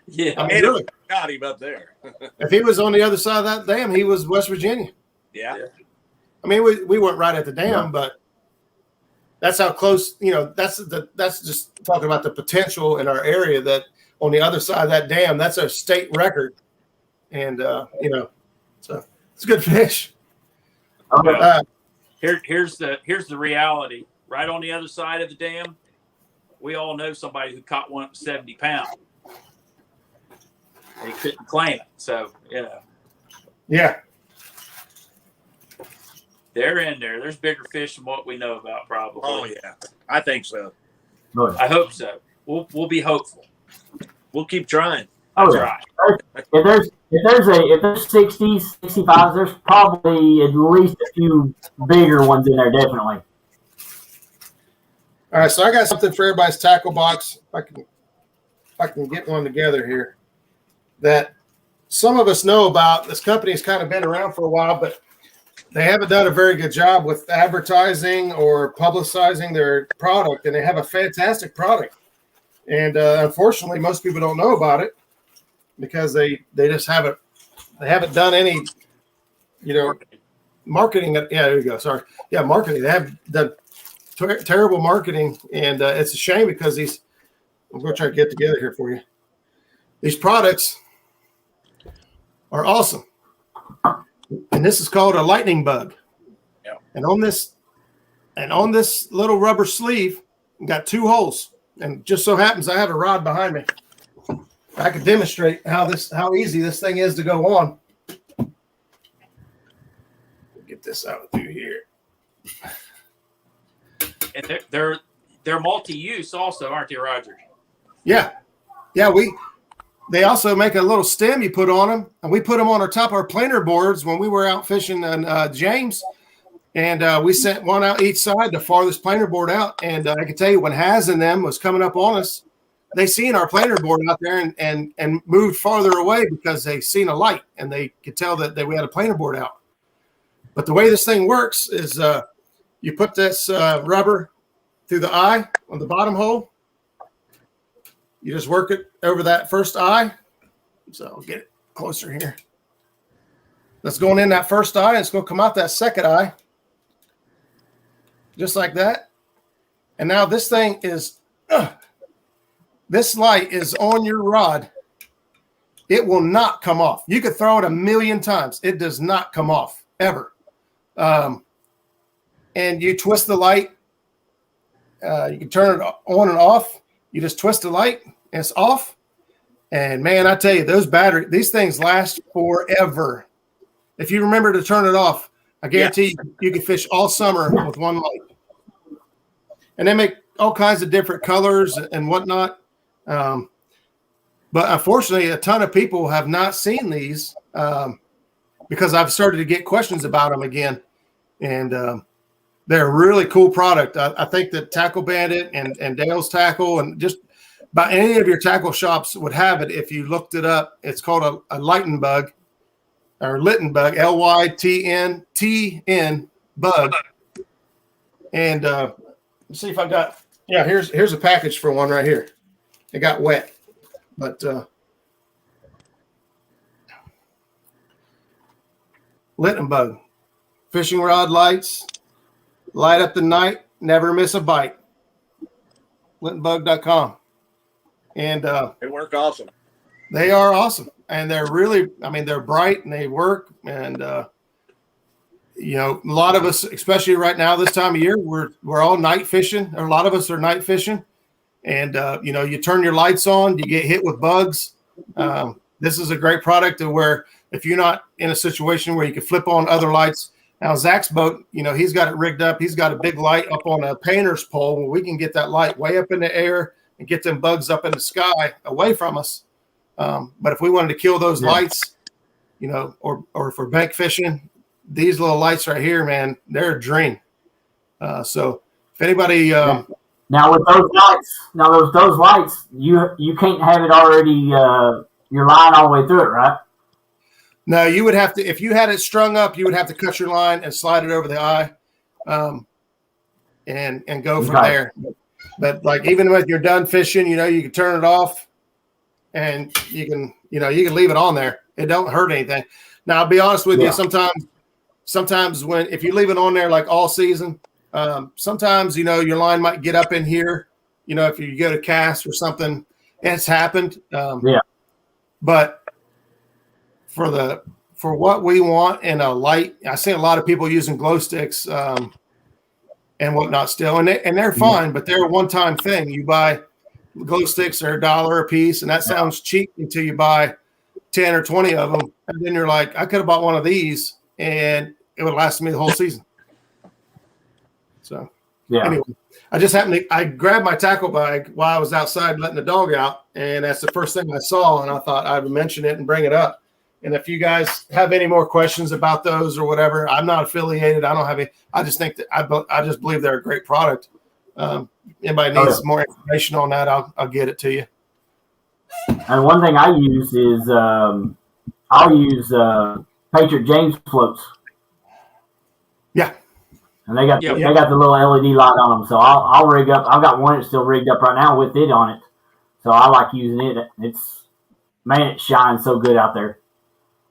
Yeah.
I mean, really.
Got him up there.
If he was on the other side of that dam, he was West Virginia.
Yeah.
I mean, we weren't right at the dam, but that's how close, that's just talking about the potential in our area that on the other side of that dam, that's a state record. And, so it's a good fish.
Here's the reality. Right on the other side of the dam, we all know somebody who caught one at 70 pounds. They couldn't claim it. So,
Yeah.
They're in there. There's bigger fish than what we know about, probably.
Oh, yeah. I think so.
I hope so. We'll be hopeful.
We'll keep trying.
Oh,
That's
yeah.
right.
If there's 60s, 65s, there's probably at least a few bigger ones in there, definitely.
All right, so I got something for everybody's tackle box. If I can get one together here that some of us know about. This company's kind of been around for a while, but they haven't done a very good job with advertising or publicizing their product, and they have a fantastic product. And unfortunately, most people don't know about it because they just haven't done any, marketing. Yeah, there you go. Sorry. Yeah, marketing. They have done terrible marketing, and it's a shame because I'm going to try to get together here for you. These products are awesome. And this is called a lightning bug.
Yeah.
And on this little rubber sleeve, we got 2 holes. And just so happens I have a rod behind me. I can demonstrate how easy this thing is to go on. Get this out through here.
And they're multi-use also, aren't they, Roger?
Yeah. Yeah, they also make a little stem you put on them, and we put them on our top of our planer boards when we were out fishing in James, and we sent one out each side, the farthest planer board out, and I can tell you when Haz and them was coming up on us, they seen our planer board out there and moved farther away because they seen a light, and they could tell that we had a planer board out. But the way this thing works is you put this rubber through the eye on the bottom hole. You just work it over that first eye. So I'll get it closer here. That's going in that first eye. And it's going to come out that second eye. Just like that. And now this thing is, this light is on your rod. It will not come off. You could throw it 1,000,000 times. It does not come off, ever. And you twist the light. You can turn it on and off. You just twist the light. And it's off. And man, I tell you, these things last forever. If you remember to turn it off, I guarantee you can fish all summer with one light. And they make all kinds of different colors and whatnot. But unfortunately, a ton of people have not seen these because I've started to get questions about them again. And they're a really cool product. I think that Tackle Bandit and Dale's Tackle and just about any of your tackle shops would have it if you looked it up. It's called a Lightning Bug or Litten Bug, Lytntn bug. And let's see if I got, here's a package for one right here. It got wet, but Litten Bug, fishing rod lights, light up the night, never miss a bite. LittenBug.com. And
they work awesome.
They are awesome. And they're really, they're bright and they work. And a lot of us, especially right now, this time of year, we're all night fishing, or a lot of us are night fishing. And, you turn your lights on, you get hit with bugs. This is a great product to where if you're not in a situation where you can flip on other lights. Now, Zach's boat, he's got it rigged up. He's got a big light up on a painter's pole where we can get that light way up in the air and get them bugs up in the sky away from us. But if we wanted to kill those lights, or for bank fishing, these little lights right here, man, they're a dream. So if anybody,
now with those lights, you can't have it already your line all the way through it, right?
No, you would have to, if you had it strung up, you would have to cut your line and slide it over the eye, and go from there. But like even when you're done fishing, you can turn it off, and you can leave it on there. It don't hurt anything. Now, I'll be honest with you. Sometimes if you leave it on there like all season, sometimes your line might get up in here. If you go to cast or something, it's happened. But for what we want in a light, I see a lot of people using glow sticks and whatnot still, and they're fine, but they're a one-time thing. You buy glow sticks, they're $1 a piece, and that sounds cheap until you buy 10 or 20 of them, and then you're like, I could have bought one of these, and it would last me the whole season. So anyway, I grabbed my tackle bag while I was outside letting the dog out, and that's the first thing I saw, and I thought I would mention it and bring it up. And if you guys have any more questions about those or whatever, I'm not affiliated. I don't have any. I just think that I just believe they're a great product. Anybody needs more information on that, I'll get it to you.
And one thing I use is I'll use Patriot James floats.
Yeah.
And they got the little LED light on them, so I'll rig up. I've got one that's still rigged up right now with it on it, so I like using it. It shines so good out there.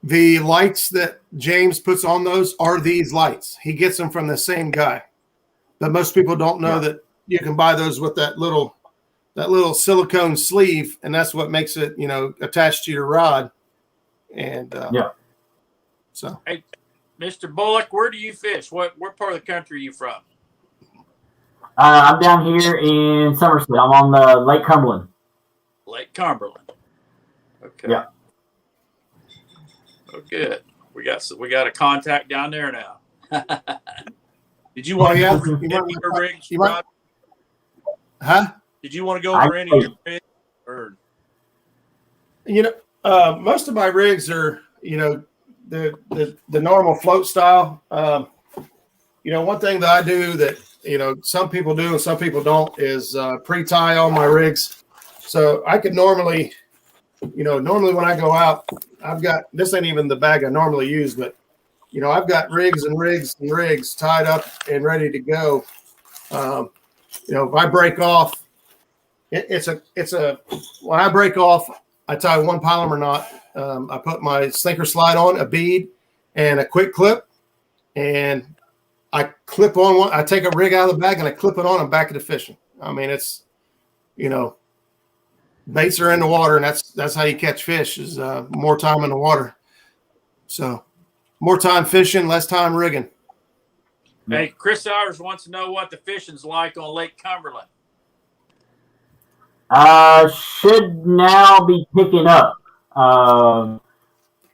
The lights that James puts on those are these lights. He gets them from the same guy, but most people don't know that you can buy those with that little silicone sleeve, and that's what makes it attached to your rod. And so
hey, Mr. Bullock, where do you fish? What part of the country are you from?
I'm down here in Somerset. I'm on the Lake Cumberland.
Lake Cumberland. Okay.
Yeah.
Oh, good. We got a contact down there now.
Did you want to go over
any
of your rigs,
you
Rob?
Huh?
Did you want to go over any of your rigs? Or
most of my rigs are the normal float style. One thing that I do that some people do and some people don't is pre-tie all my rigs. So I could normally when I go out, I've got, this ain't even the bag I normally use, but I've got rigs and rigs and rigs tied up and ready to go. If I break off, when I break off, I tie one Palomar knot. I put my sinker slide on, a bead, and a quick clip, and I clip on one. I take a rig out of the bag and I clip it on and back into fishing. I mean, it's, baits are in the water, and that's how you catch fish is more time in the water. So more time fishing, less time rigging.
Hey, Chris Sowers wants to know what the fishing's like on Lake Cumberland.
Should now be picking up.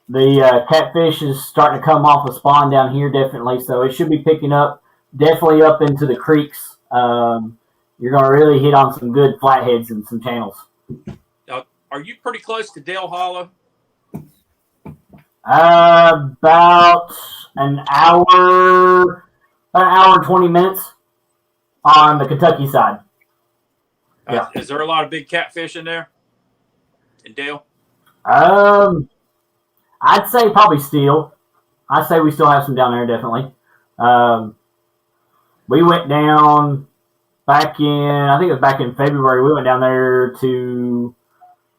The catfish is starting to come off a spawn down here, definitely. So it should be picking up, definitely up into the creeks. You're going to really hit on some good flatheads and some channels.
Are you pretty close to Dale Hollow?
About an hour and 20 minutes on the Kentucky side. Yeah.
Is there a lot of big catfish in there? In Dale?
I'd say probably still. I'd say we still have some down there, definitely. We went down back in February. We went down there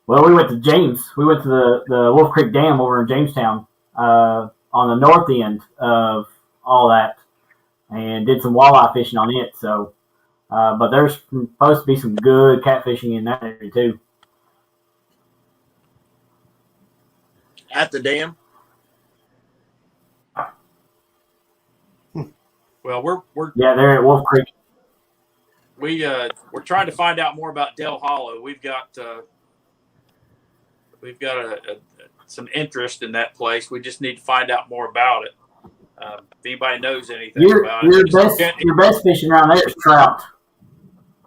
we went to James. We went to the Wolf Creek Dam over in Jamestown on the north end of all that and did some walleye fishing on it. So, but there's supposed to be some good catfishing in that area too.
at the dam?
Well, we're
they're at Wolf Creek.
we're trying to find out more about Del Hollow. We've got some interest in that place. We just need to find out more about it. If anybody knows anything about it,
Your best fishing around there is trout.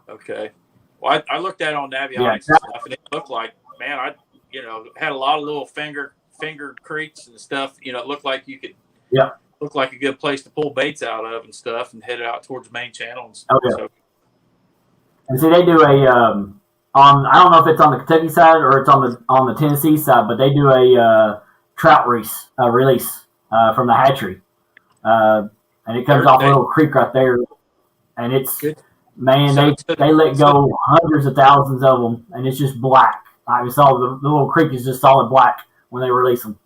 Okay. Well, I looked at it on Navionics and stuff, and it looked like, man, had a lot of little finger creeks and stuff. It looked like you could.
Yeah.
Looked like a good place to pull baits out of and stuff, and head out towards the main channel and
stuff.
Okay.
So, and so they do a I don't know if it's on the Kentucky side or it's on the Tennessee side, but they do a trout release from the hatchery, and it comes off a little creek right there, and it's good. Man, they let go hundreds of thousands of them, and it's just black. I saw the little creek is just solid black when they release them.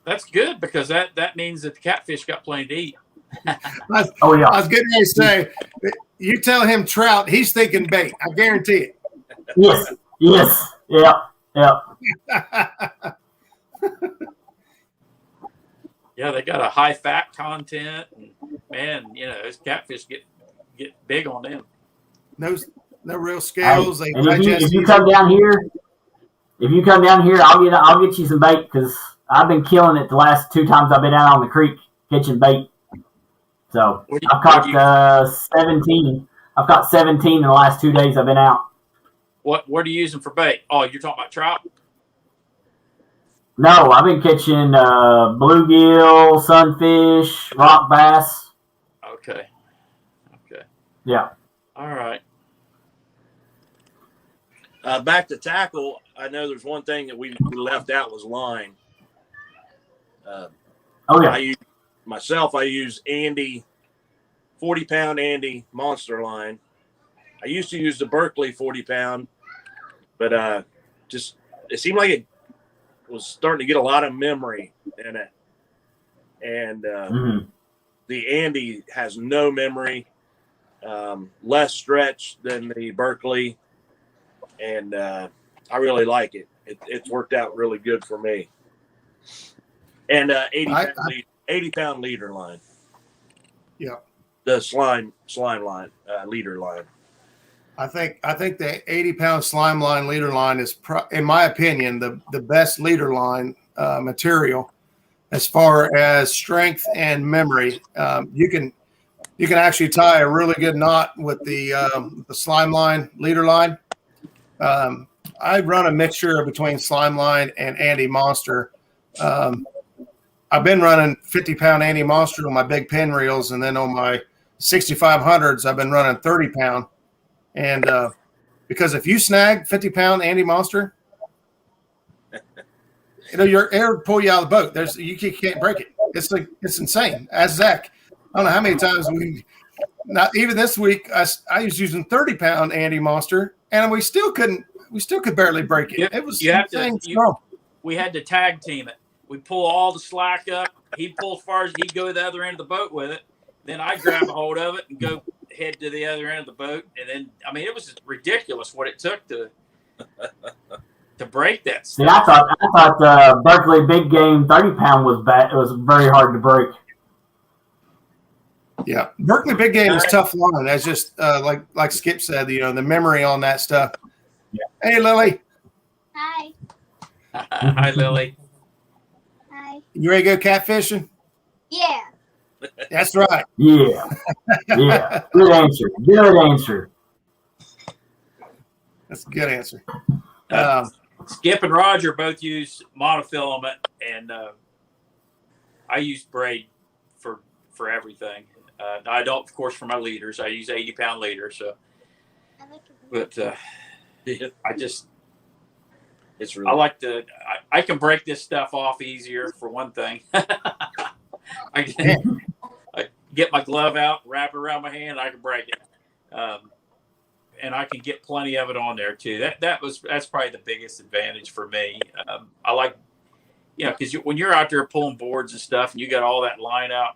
That's good because that means that the catfish got plenty to eat.
Oh yeah,
I was getting ready to say, you tell him trout, he's thinking bait. I guarantee it.
Yes, yeah.
Yeah, they got a high fat content, and man, those catfish get big on them.
No real scales.
Hey, if you come down here, I'll get you some bait because I've been killing it the last 2 times I've been out on the creek catching bait. So I've caught 17. I've caught 17 in the last 2 days I've been out.
What are you using for bait? Oh, you're talking about trout?
No, I've been catching bluegill, sunfish, rock bass.
Okay.
Yeah.
All right.
Back to tackle. I know there's one thing that we left out was line. I use Andy, 40-pound Andy monster line. I used to use the Berkeley 40-pound, but it seemed like it was starting to get a lot of memory in it. And the Andy has no memory, less stretch than the Berkeley, and I really like it. It's worked out really good for me. And 80-pound leader line.
Yeah.
The slime line, leader line.
I think the 80-pound slime line leader line is, in my opinion, the best leader line material as far as strength and memory. You can actually tie a really good knot with the slime line leader line. I run a mixture between slime line and Andy Monster. I've been running 50-pound Andy Monster on my big pin reels, and then on my 6500s, I've been running 30-pound. And because if you snag 50-pound Andy Monster, your air will pull you out of the boat. You can't break it. It's insane. As Zack, I don't know how many times not even this week. I was using 30-pound Andy Monster, and we still could barely break it. It was insane.
We had to tag team it. We pull all the slack up. He'd pull as far as he'd go to the other end of the boat with it. Then I grab a hold of it and go head to the other end of the boat. And then, it was ridiculous what it took to break that stuff.
See, I thought Berkeley big game 30-pound was bad. It was very hard to break.
Yeah, Berkeley big game is tough line. That's just like Skip said, the memory on that stuff.
Yeah.
Hey, Lily.
Hi.
Hi, Lily.
Hi.
You ready to go catfishing?
Yeah.
That's right.
Yeah. Yeah. Good answer.
That's a good answer.
Skip and Roger both use monofilament, and I use braid for everything. I don't, of course, for my leaders. I use 80-pound leaders. So, but
it's really.
I can break this stuff off easier for one thing. I get my glove out, wrap it around my hand, I can break it, and I can get plenty of it on there too. That's probably the biggest advantage for me. I like, because when you're out there pulling boards and stuff, and you got all that line out,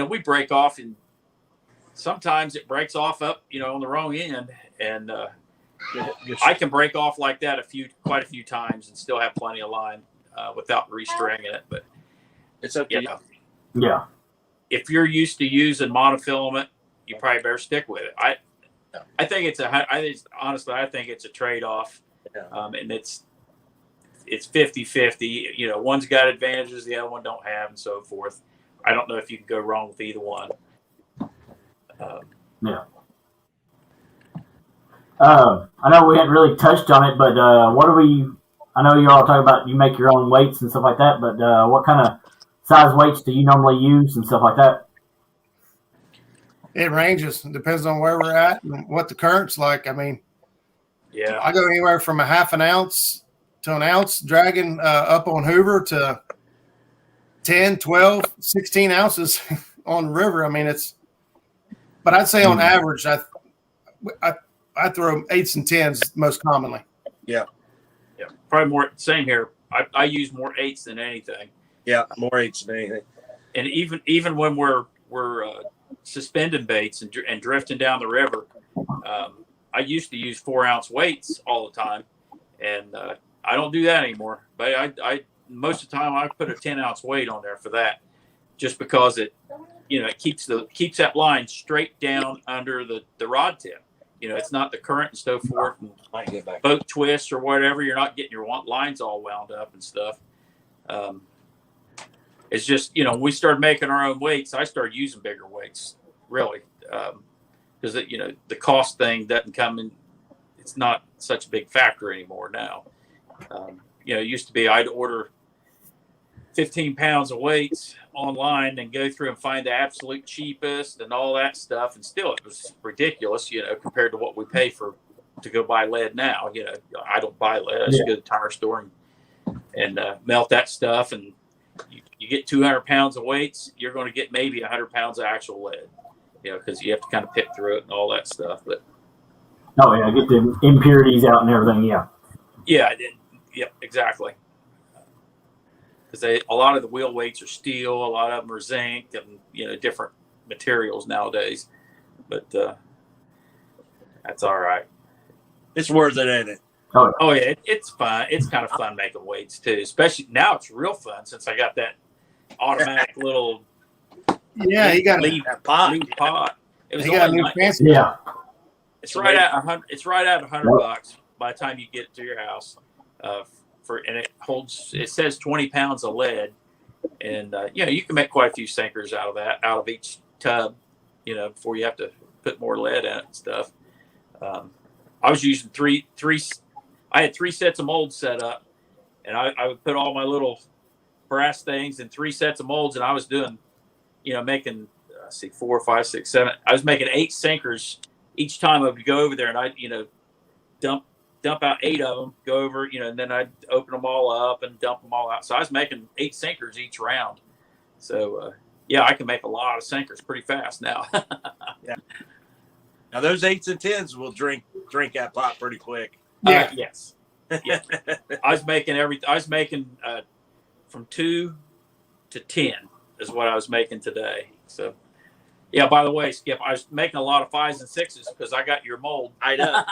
we break off, and sometimes it breaks off up, on the wrong end, and I can break off like that quite a few times and still have plenty of line without restringing it. But
it's okay.
Yeah.
if you're used to using monofilament, you probably better stick with it. I think honestly, I think it's a trade-off.
Yeah.
And it's 50-50. You know, one's got advantages the other one don't have, and so forth. I don't know if you can go wrong with either one.
Yeah. I know we hadn't really touched on it, but I know you all talk about you make your own weights and stuff like that, but what kind of size weights do you normally use and stuff like that?
It ranges. It depends on where we're at and what the current's like. I mean,
Yeah,
I go anywhere from a half an ounce to an ounce dragging up on Hoover to 10, 12, 16 ounces on the river. I mean, but I'd say on average, I throw 8s and 10s most commonly.
Yeah.
probably more. Same here. I use more 8s than anything.
Yeah, more 8s than anything.
And even when we're suspending baits and drifting down the river, I used to use 4-ounce weights all the time, and I don't do that anymore. But I most of the time I put a 10-ounce weight on there for that, just because it keeps that line straight down under the rod tip. It's not the current and so forth and boat twists or whatever. You're not getting your lines all wound up and stuff. It's just, when we started making our own weights, I started using bigger weights, really, because the cost thing doesn't come in. It's not such a big factor anymore now. It used to be I'd order 15 pounds of weights online and go through and find the absolute cheapest and all that stuff. And still, it was ridiculous, compared to what we pay to go buy lead now. I don't buy lead. I just go to the tire store and melt that stuff. And you get 200 pounds of weights, you're going to get maybe 100 pounds of actual lead, because you have to kind of pick through it and all that stuff. But
get the impurities out and everything.
Yeah, exactly. Because a lot of the wheel weights are steel, a lot of them are zinc, and different materials nowadays. But that's all right.
It's worth it, ain't it?
Oh yeah, it's fun. It's kind of fun making weights too. Especially now, it's real fun since I got that automatic little.
Yeah, you got
lead pot. It was
got
only
new fancy.
Yeah.
It's right at $100. It's right at $100 by the time you get to your house. And it says 20 pounds of lead, and you can make quite a few sinkers out of each tub, before you have to put more lead in it and stuff. I was using three. I had 3 sets of molds set up, and I would put all my little brass things in 3 sets of molds, and I was doing, making 4, 5, 6, 7. I was making 8 sinkers each time I would go over there, and I'd dump out 8 of them, go over, and then I'd open them all up and dump them all out. So I was making 8 sinkers each round. So I can make a lot of sinkers pretty fast now.
Yeah. Now those 8s and 10s will drink that pot pretty quick.
Yeah.
Yes. Yeah. I was making from 2 to 10 is what I was making today. So, yeah, by the way, Skip, I was making a lot of 5s and 6s because I got your mold.
I know.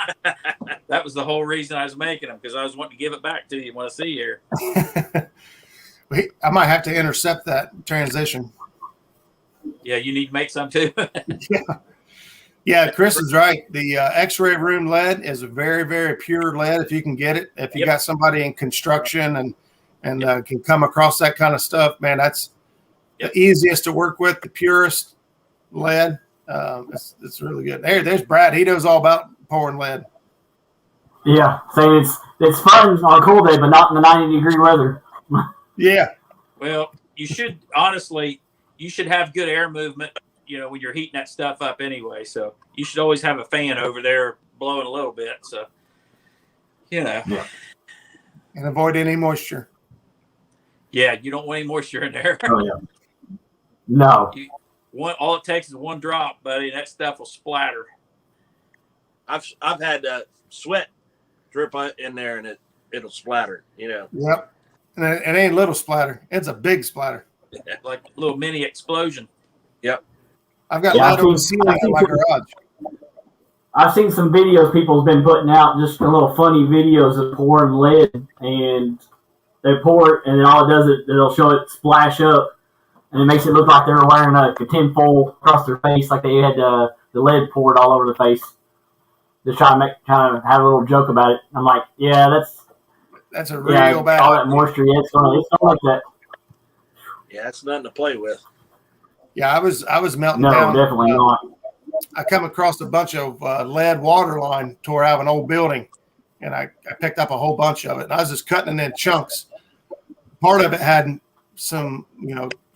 That was the whole reason I was making them, because I was wanting to give it back to you when I see you here.
I might have to intercept that transition.
Yeah, you need to make some too.
Yeah, Chris is right. The X-ray room lead is a very, very pure lead if you can get it. If you got somebody in construction and can come across that kind of stuff, man, that's the easiest to work with, the purest lead. It's really good. There's Brad. He knows all about pouring lead.
Yeah, so it's fun on a cool day, but not in the 90-degree weather.
Yeah.
Well, you should have good air movement, when you're heating that stuff up anyway. So you should always have a fan over there blowing a little bit. So,
And avoid any moisture.
Yeah, you don't want any moisture in there.
Oh, yeah. No.
All it takes is one drop, buddy. That stuff will splatter.
I've had sweat drip in there, and it'll splatter.
Yep. And it ain't little splatter. It's a big splatter.
Like a little mini explosion.
Yep.
I've got lead on the ceiling in my garage.
I've seen some videos people have been putting out, just a little funny videos of pouring lead, and they pour it, and then all it does is it'll show it splash up, and it makes it look like they're wearing a tinfoil across their face, like they had the lead poured all over the face. Just try to kind of have a little joke about it. I'm like, yeah,
that's a real bad.
All that moisture, it's gonna like that.
Yeah, it's nothing to play with.
Yeah, I was melting
No,
down.
definitely not.
I come across a bunch of lead water line tore out of an old building, and I picked up a whole bunch of it. And I was just cutting it in chunks. Part of it had some,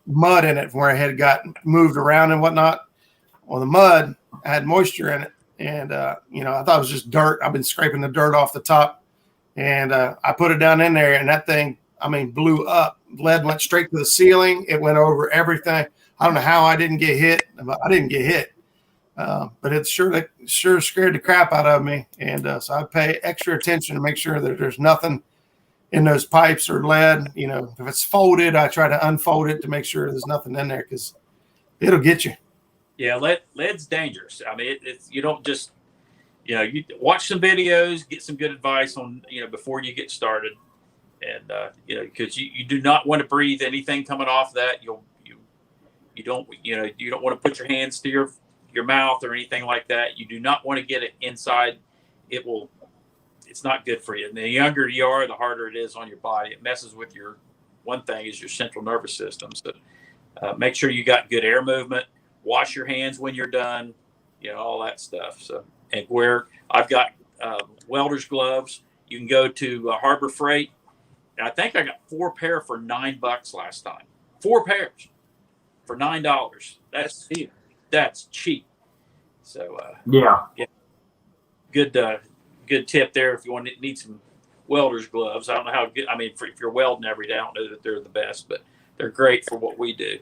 mud in it from where it had got moved around and whatnot. Well, the mud had moisture in it, and I thought it was just dirt. I've been scraping the dirt off the top, and I put it down in there, and that thing, blew up. Lead went straight to the ceiling. It went over everything. I don't know how I didn't get hit, but I didn't get hit. But it sure scared the crap out of me. And so I pay extra attention to make sure that there's nothing in those pipes or lead. If it's folded, I try to unfold it to make sure there's nothing in there because it'll get you.
Yeah, lead's dangerous. It's you don't just, you watch some videos, get some good advice on, before you get started. And, because you do not want to breathe anything coming off that. You don't want to put your hands to your mouth or anything like that. You do not want to get it inside. It's not good for you. And the younger you are, the harder it is on your body. It messes with one thing is your central nervous system. So make sure you got good air movement. Wash your hands when you're done, all that stuff. So, and where I've got welder's gloves, you can go to Harbor Freight. And I think I got 4 pair for $9 last time. 4 pairs for $9. That's cheap. That's cheap. So yeah, good tip there if you need some welder's gloves. I don't know how good. If you're welding every day, I don't know that they're the best, but they're great for what we do.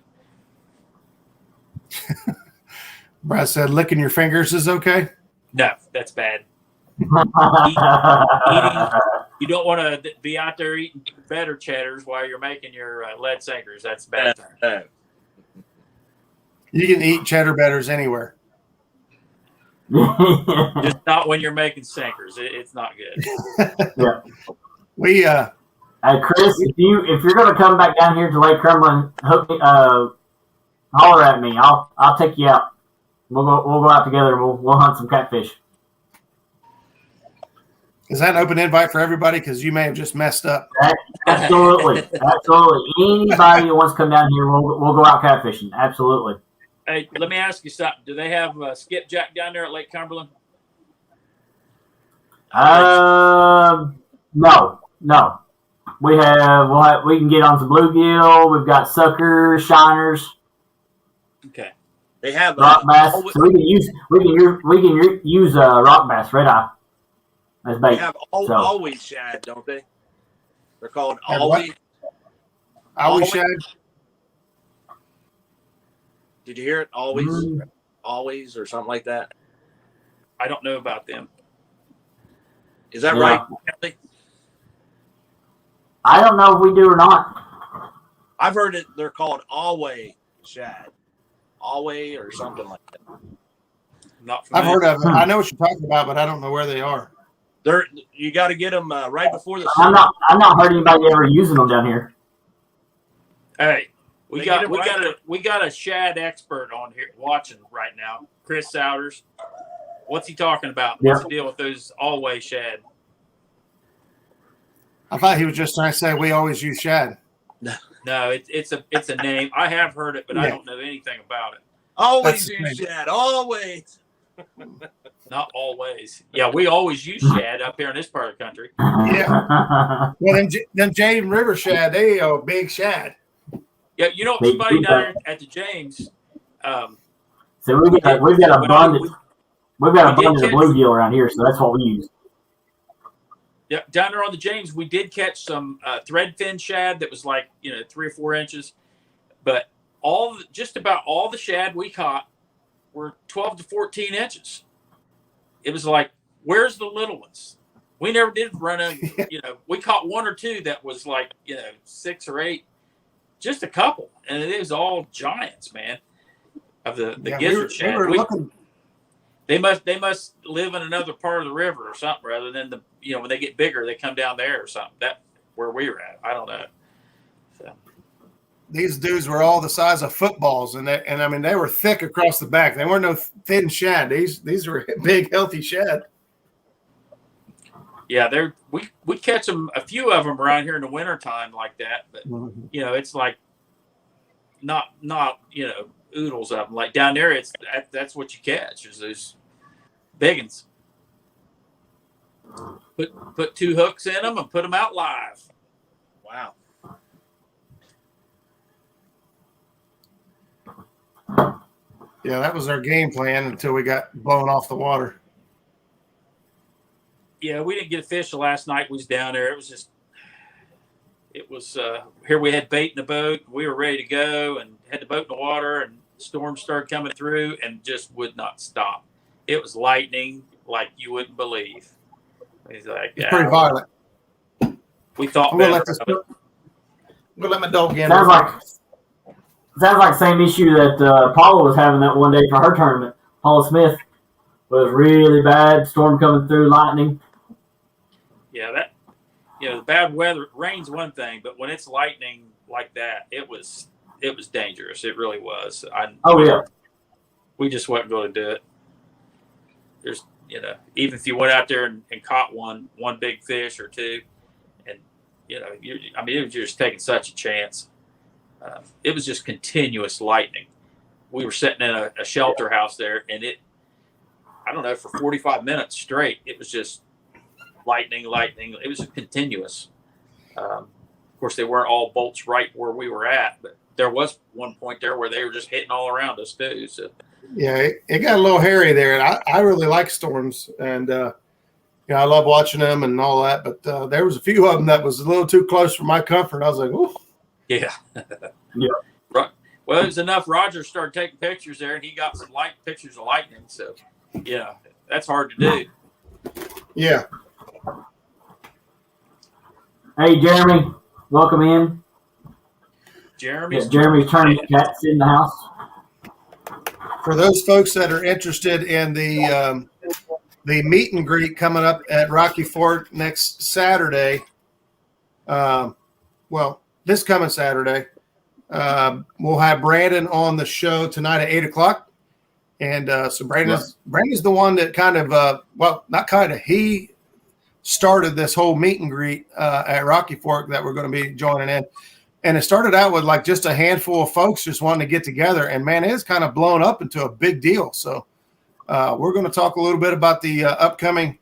Brad said, "Licking your fingers is okay."
No, that's bad. You don't want to be out there eating better cheddars while you're making your lead sinkers. That's bad.
You can eat cheddar betters anywhere.
Just not when you're making sinkers. It's not good.
Yeah.
We
Chris, if you're gonna come back down here to Lake Cumberland, holler at me. I'll take you out. We'll go out together and we'll hunt some catfish.
Is that an open invite for everybody? Because you may have just messed up.
Absolutely. Anybody that wants to come down here, we'll go out catfishing. Absolutely.
Hey, let me ask you something. Do they have skipjack down there at Lake Cumberland?
No. We can get on some bluegill. We've got suckers, shiners.
Okay.
They have
rock bass. So we can use rock bass, red eye. That's bait.
They have always shad, don't they? They're called always.
Always shad.
Did you hear it? Always, or something like that.
I don't know about them.
Is that right, Kelly?
I don't know if we do or not.
I've heard it. They're called always shad, always or something like that.
Not.
I've heard of it. I know what you're talking about, but I don't know where they are.
You got to get them right before the.
I'm not heard anybody ever using them down here.
Hey. We got a shad expert on here watching right now, Chris Souders. What's he talking about? What's the deal with those always shad?
I thought he was just trying to say we always use shad.
No, it's a name. I have heard it, but I don't know anything about it.
Always use shad. Always.
Not always. Yeah, we always use shad up here in this part of the country.
Yeah. Well, them James River shad, they are big shad.
Yeah, somebody down at the James.
So we've got abundance of bluegill around here, so that's what we use.
Yeah, down there on the James, we did catch some threadfin shad that was like 3 or 4 inches, but just about all the shad we caught were 12 to 14 inches. It was like, where's the little ones? We never did run we caught 1 or 2 that was like 6 or 8. Just a couple, and it is all giants, man. Of the gizzard shad. They must live in another part of the river or something, rather than when they get bigger, they come down there or something. That where we were at. I don't know. So.
these dudes were all the size of footballs, and I mean they were thick across the back. They weren't no thin shad. These were big, healthy shad.
Yeah, we catch them, a few of them around here in the wintertime like that, but it's like not oodles of them. Like down there, that's what you catch is those big ones. Put 2 hooks in them and put them out live.
Wow.
Yeah, that was our game plan until we got blown off the water.
Yeah, we didn't get a fish the last night we was down there. It was here we had bait in the boat. We were ready to go and had the boat in the water, and storms started coming through and just would not stop. It was lightning like you wouldn't believe. He's like,
it's pretty violent.
We thought
I'm gonna
better of it.
We'll let my dog in.
Sounds like the same issue that Paula was having that one day for her tournament. Paula Smith was really bad, storm coming through, lightning.
Yeah, the bad weather, rain's one thing, but when it's lightning like that, it was dangerous. It really was. We just wasn't going to do it. There's, even if you went out there and caught one big fish or two, and it was just taking such a chance. It was just continuous lightning. We were sitting in a shelter house there, and I don't know, for 45 minutes straight, it was just lightning. It was continuous. Of course, they weren't all bolts right where we were at, but there was one point there where they were just hitting all around us too. So
yeah, it got a little hairy there, and I really like storms, and I love watching them and all that. But there was a few of them that was a little too close for my comfort. I was like, ooh.
Yeah.
Yeah.
Right. Well, it was enough. Roger started taking pictures there, and he got some pictures of lightning. So, yeah, that's hard to do.
Yeah.
Hey, Jeremy, welcome in.
Jeremy's
turning cats in the house.
For those folks that are interested in the meet and greet coming up at Rocky Fort next Saturday, this coming Saturday, we'll have Brandon on the show tonight at 8:00. And so Brandon's the one that he started this whole meet and greet at Rocky Fork that we're going to be joining in. And it started out with like just a handful of folks just wanting to get together. And man, it's kind of blown up into a big deal. So we're going to talk a little bit about the upcoming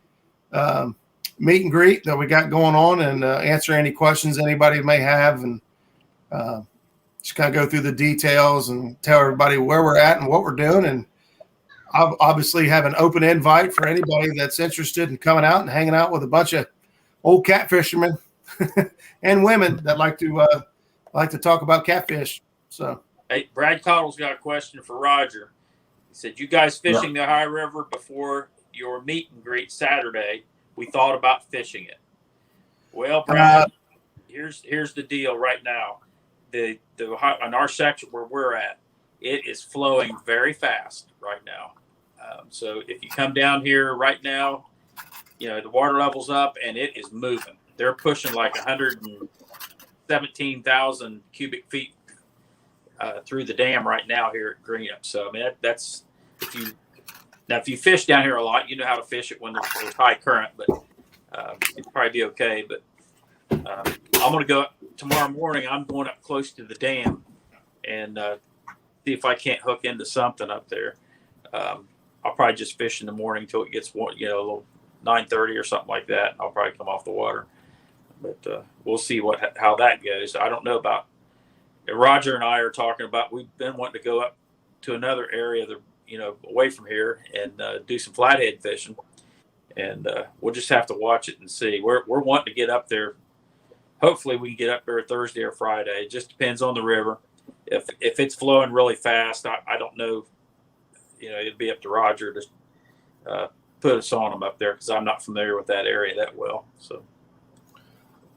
meet and greet that we got going on, and answer any questions anybody may have, and just kind of go through the details and tell everybody where we're at and what we're doing. And I'll obviously have an open invite for anybody that's interested in coming out and hanging out with a bunch of old cat fishermen and women that like to talk about catfish. So,
hey, Brad Cottle's got a question for Roger. He said, "You guys fishing the High River before your meet and greet Saturday? We thought about fishing it." Well, Brad, here's the deal right now. The on our section where we're at, it is flowing very fast right now. So if you come down here right now, the water level's up and it is moving. They're pushing like 117,000 cubic feet through the dam right now here at Greenup. So I mean that's if you fish down here a lot, you know how to fish it when there's high current, but it'd probably be okay. But I'm going to go tomorrow morning. I'm going up close to the dam and see if I can't hook into something up there. I'll probably just fish in the morning till it gets a little 9:30 or something like that. I'll probably come off the water, but we'll see how that goes. I don't know about. Roger and I are talking about. We've been wanting to go up to another area, away from here, and do some flathead fishing, and we'll just have to watch it and see. We're wanting to get up there. Hopefully, we can get up there Thursday or Friday. It just depends on the river. If it's flowing really fast, I don't know. It'd be up to Roger to put us on them up there because I'm not familiar with that area that well. So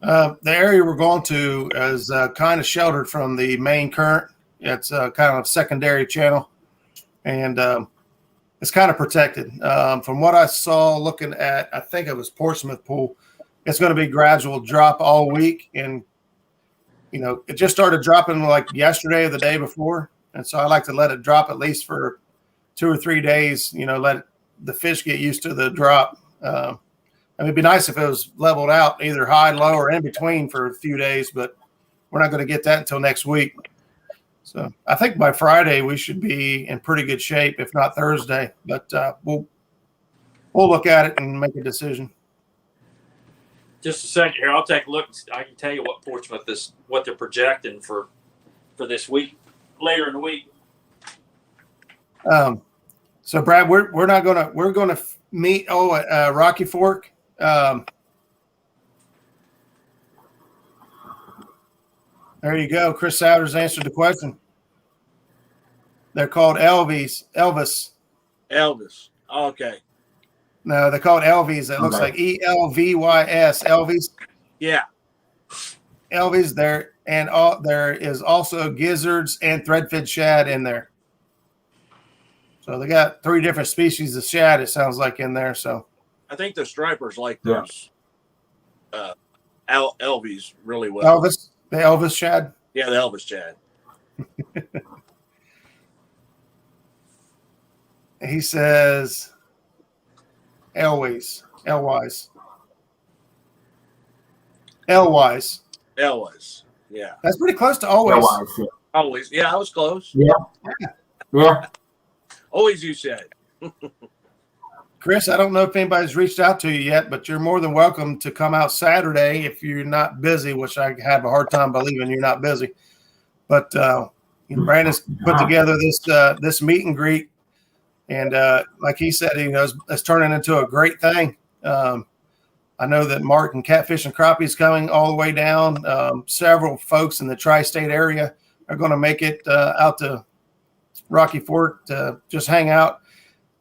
the area we're going to is kind of sheltered from the main current. It's kind of a secondary channel, and it's kind of protected. From what I saw looking at, I think it was Portsmouth Pool, it's going to be gradual drop all week. And, it just started dropping like yesterday or the day before. And so I like to let it drop at least for 2 or 3 days, let the fish get used to the drop. It'd be nice if it was leveled out, either high, low, or in between for a few days, but we're not going to get that until next week. So I think by Friday we should be in pretty good shape, if not Thursday. But we'll look at it and make a decision.
Just a second here. I'll take a look. I can tell you what Portsmouth what they're projecting for this week, later in the week.
So Brad, we're gonna meet at Rocky Fork. There you go. Chris Souders answered the question. They're called Elvis.
Okay.
No, they're called Elvis. It looks like ELVYS. Elvis.
Yeah.
Elvis there, and there is also gizzards and threadfin shad in there. So they got 3 different species of shad, it sounds like, in there. So
I think the stripers like those Elvis really well.
The Elvis shad.
Yeah, the Elvis shad.
He says Elwise.
Yeah.
That's pretty close to always.
Elwise, yeah.
Always. Yeah, I was close.
Yeah.
Always, you said.
Chris, I don't know if anybody's reached out to you yet, but you're more than welcome to come out Saturday if you're not busy, which I have a hard time believing you're not busy. But Brandon's put together this meet and greet, and like he said, it's turning into a great thing. I know that Mark and Catfish and Crappie is coming all the way down. Several folks in the tri-state area are going to make it out to Rocky Fork to just hang out.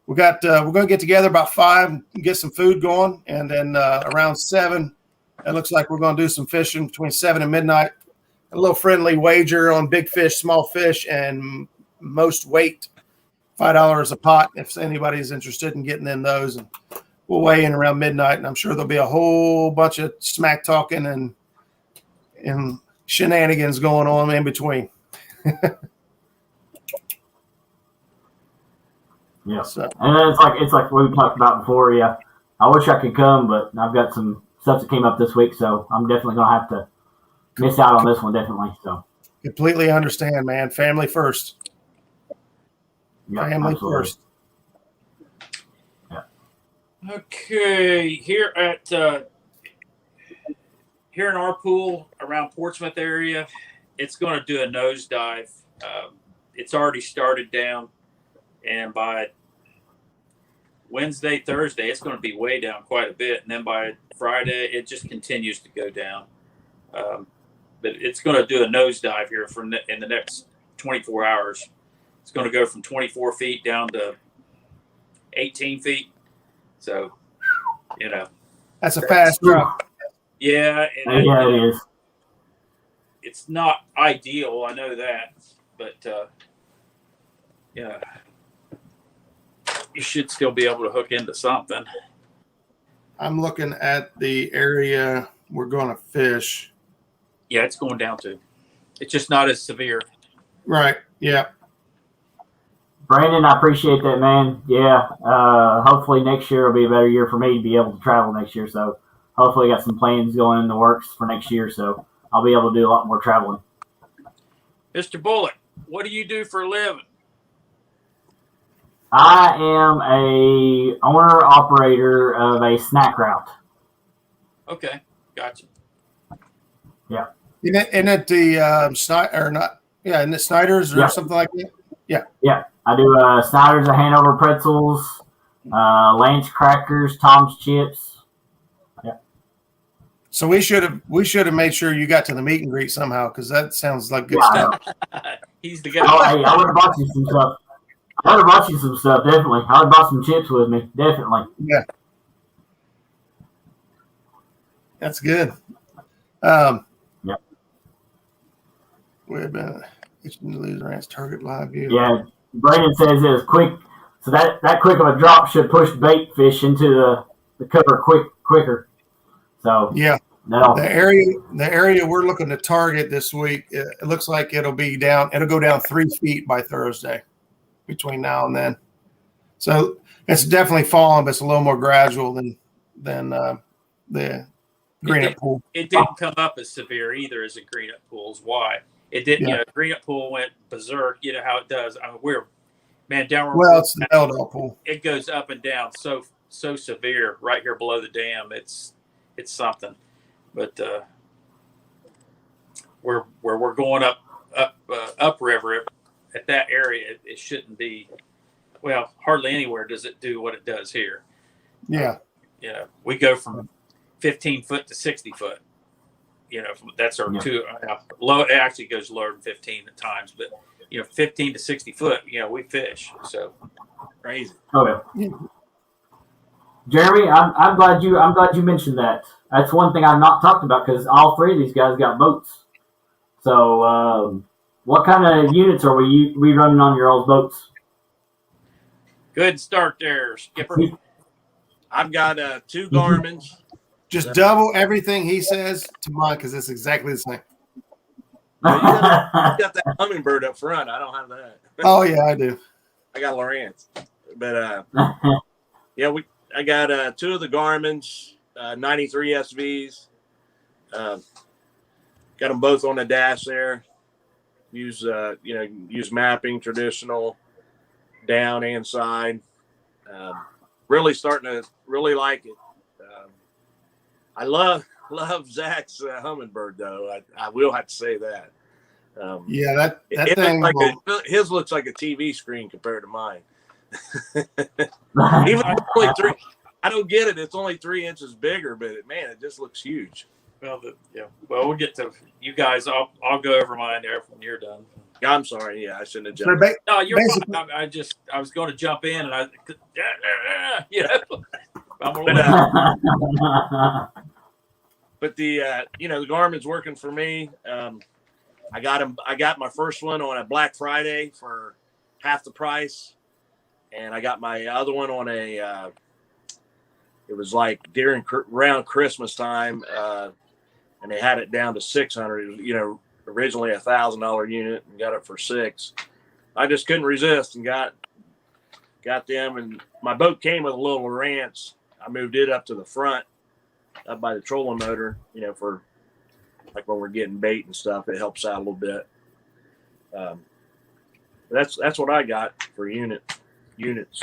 We're going to get together about 5 and get some food going, and then around 7, it looks like we're going to do some fishing between 7 and midnight. A little friendly wager on big fish, small fish, and most weight, $5 a pot. If anybody's interested in getting in those, and we'll weigh in around midnight, and I'm sure there'll be a whole bunch of smack talking and shenanigans going on in between.
Yeah.
So,
And it's like we talked about before. Yeah, I wish I could come, but I've got some stuff that came up this week, so I'm definitely gonna have to miss out on this one. Definitely. So
completely understand, man. Family first.
yeah,
Family
absolutely.
first.
Yeah.
Okay, here in our pool around Portsmouth area, it's going to do a nosedive. It's already started down, and by Wednesday, Thursday, it's going to be way down quite a bit, and then by Friday, it just continues to go down. But it's going to do a nosedive here in the next 24 hours. It's going to go from 24 feet down to 18 feet. So,
That's a fast drop.
Yeah.
Yeah, it is.
It's not ideal. I know that, but you should still be able to hook into something.
I'm looking at the area we're going to fish.
Yeah, it's going down too. It's just not as severe.
Right. Yeah.
Brandon, I appreciate that, man. Yeah. Hopefully next year will be a better year for me to be able to travel next year. So hopefully I got some plans going in the works for next year. So I'll be able to do a lot more traveling.
Mr. Bullock, what do you do for a living?
I am a owner operator of a snack route.
Okay, gotcha.
Yeah.
Isn't it the Snyder or not? Yeah, isn't it Snyder's or something like that? Yeah.
Yeah. I do Snyder's of Hanover pretzels, Lance crackers, Tom's chips. Yeah.
So we should have made sure you got to the meet and greet somehow, because that sounds like good stuff.
He's the guy.
Oh, hey, I would have bought you some stuff. Definitely. I would have bought some chips with me, definitely.
Yeah. That's good. Yep. Wait a minute. It's lose ranch target live view.
Yeah. Brandon says it was quick. So that quick of a drop should push bait fish into the cover quicker. So
yeah.
No.
The area we're looking to target this week, it looks like it'll go down 3 feet by Thursday between now and then. So it's definitely falling, but it's a little more gradual than the Greenup Pool.
It didn't come up as severe either as the Greenup Pools. Why? It didn't.
Yeah.
Greenup Pool went berserk. You know how it does. I mean, down where
Well, it's the Meldal Pool.
it goes up and down so severe right here below the dam. It's something. But where we're going upriver at that area, it shouldn't be. Well, hardly anywhere does it do what it does here.
Yeah.
We go from 15 foot to 60 foot. That's our two. Low. It actually goes lower than 15 at times, but 15 to 60 foot. We fish. So
Crazy.
Okay. Yeah. Jeremy, I'm glad you mentioned that. That's one thing I've not talked about because all three of these guys got boats. So, what kind of units are we running on your old boats?
Good start there, Skipper.
I've got 2 Garmins.
Just double everything he says to mine because it's exactly the same.
You got that Humminbird up front. I don't have that.
Oh yeah, I do.
I got Lowrance. But I got 2 of the Garmins, 93 SVs. Got them both on the dash there. Use mapping, traditional, down and side. Really starting to really like it. I love Zack's Humminbird though. I will have to say that.
Yeah, that
it
thing.
His looks like a TV screen compared to mine. Even though it's only 3, I don't get it. It's only 3 inches bigger, but man, it just looks huge.
Well, we'll get to you guys. I'll go over mine there when you're done.
I'm sorry. Yeah, I shouldn't have jumped.
No, you're fine. I was going to jump in, and I'm
but the the Garmin's working for me. I got my first one on a Black Friday for half the price, and I got my other one on a. It was like around Christmas time, and they had it down to 600. Originally $1,000 unit, and got it for 6. I just couldn't resist and got them. And my boat came with a little Lowrance. I moved it up to the front, up by the trolling motor. For like when we're getting bait and stuff, it helps out a little bit. That's what I got for units.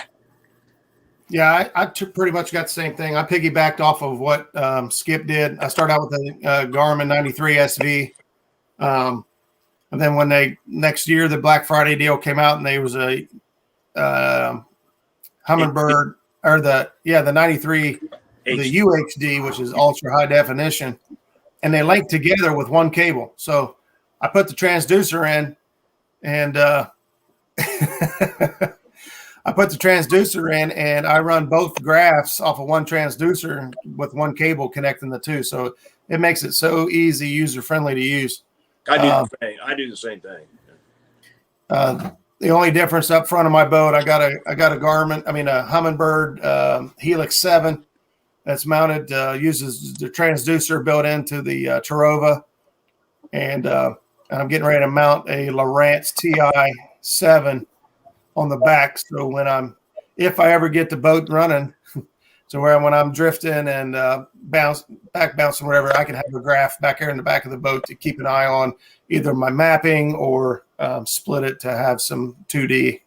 Yeah, I pretty much got the same thing. I piggybacked off of what Skip did. I started out with the Garmin 93 SV. And then when next year, the Black Friday deal came out and there was a Humminbird or the 93, the UHD, which is ultra high definition, and they linked together with one cable. So I put the transducer in and I run both graphs off of one transducer with one cable connecting the two. So it makes it so easy, user-friendly to use.
I do the same thing.
The only difference up front of my boat, I got a Humminbird Helix 7 that's mounted, uses the transducer built into the Tarova, and I'm getting ready to mount a Lowrance TI 7 on the back. So if I ever get the boat running, so when I'm drifting and bouncing, whatever, I can have a graph back here in the back of the boat to keep an eye on either my mapping or split it to have some 2D.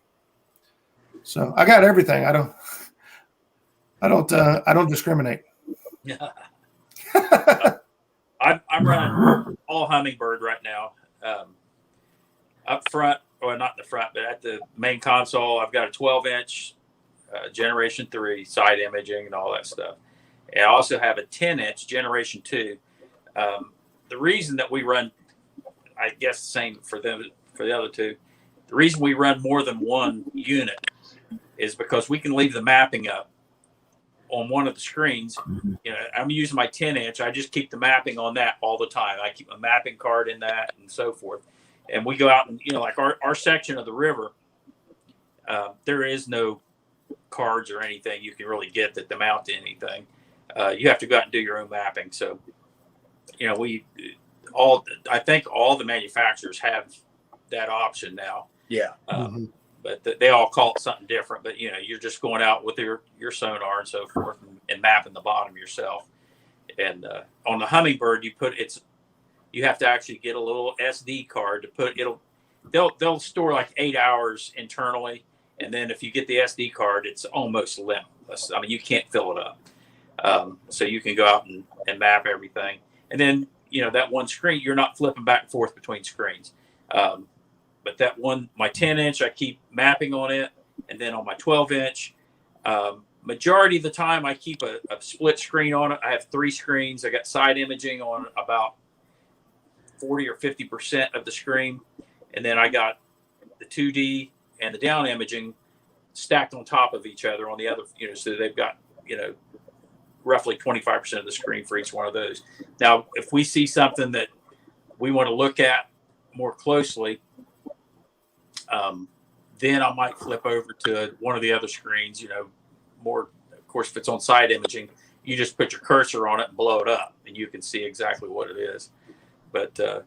So I got everything. I don't discriminate.
I'm running all Humminbird right now. Up front, or not the front, but at the main console, I've got a 12-inch Generation 3 side imaging and all that stuff. And I also have a 10-inch Generation 2. The reason that we run, I guess, the same for the other two, the reason we run more than one unit is because we can leave the mapping up on one of the screens. I'm using my 10-inch. I just keep the mapping on that all the time. I keep a mapping card in that and so forth. And we go out and, like our section of the river, there is no cards or anything you can really get that mount to anything. You have to go out and do your own mapping. So I think all the manufacturers have that option now.
Yeah.
But they all call it something different. But you're just going out with your sonar and so forth and mapping the bottom yourself. And on the Hummingbird, you have to actually get a little SD card to put they'll store like 8 hours internally, and then if you get the SD card, it's almost limitless. I mean, you can't fill it up. So you can go out and map everything, and then that one screen, you're not flipping back and forth between screens. But that one, my 10-inch, I keep mapping on it, and then on my 12-inch, majority of the time I keep a split screen on it. I have 3 screens. I got side imaging on about 40 or 50% of the screen, and then I got the 2D and the down imaging stacked on top of each other on the other. So they've got roughly 25% of the screen for each one of those. Now, if we see something that we want to look at more closely, then I might flip over to one of the other screens. More, of course, if it's on side imaging, you just put your cursor on it and blow it up, and you can see exactly what it is. But the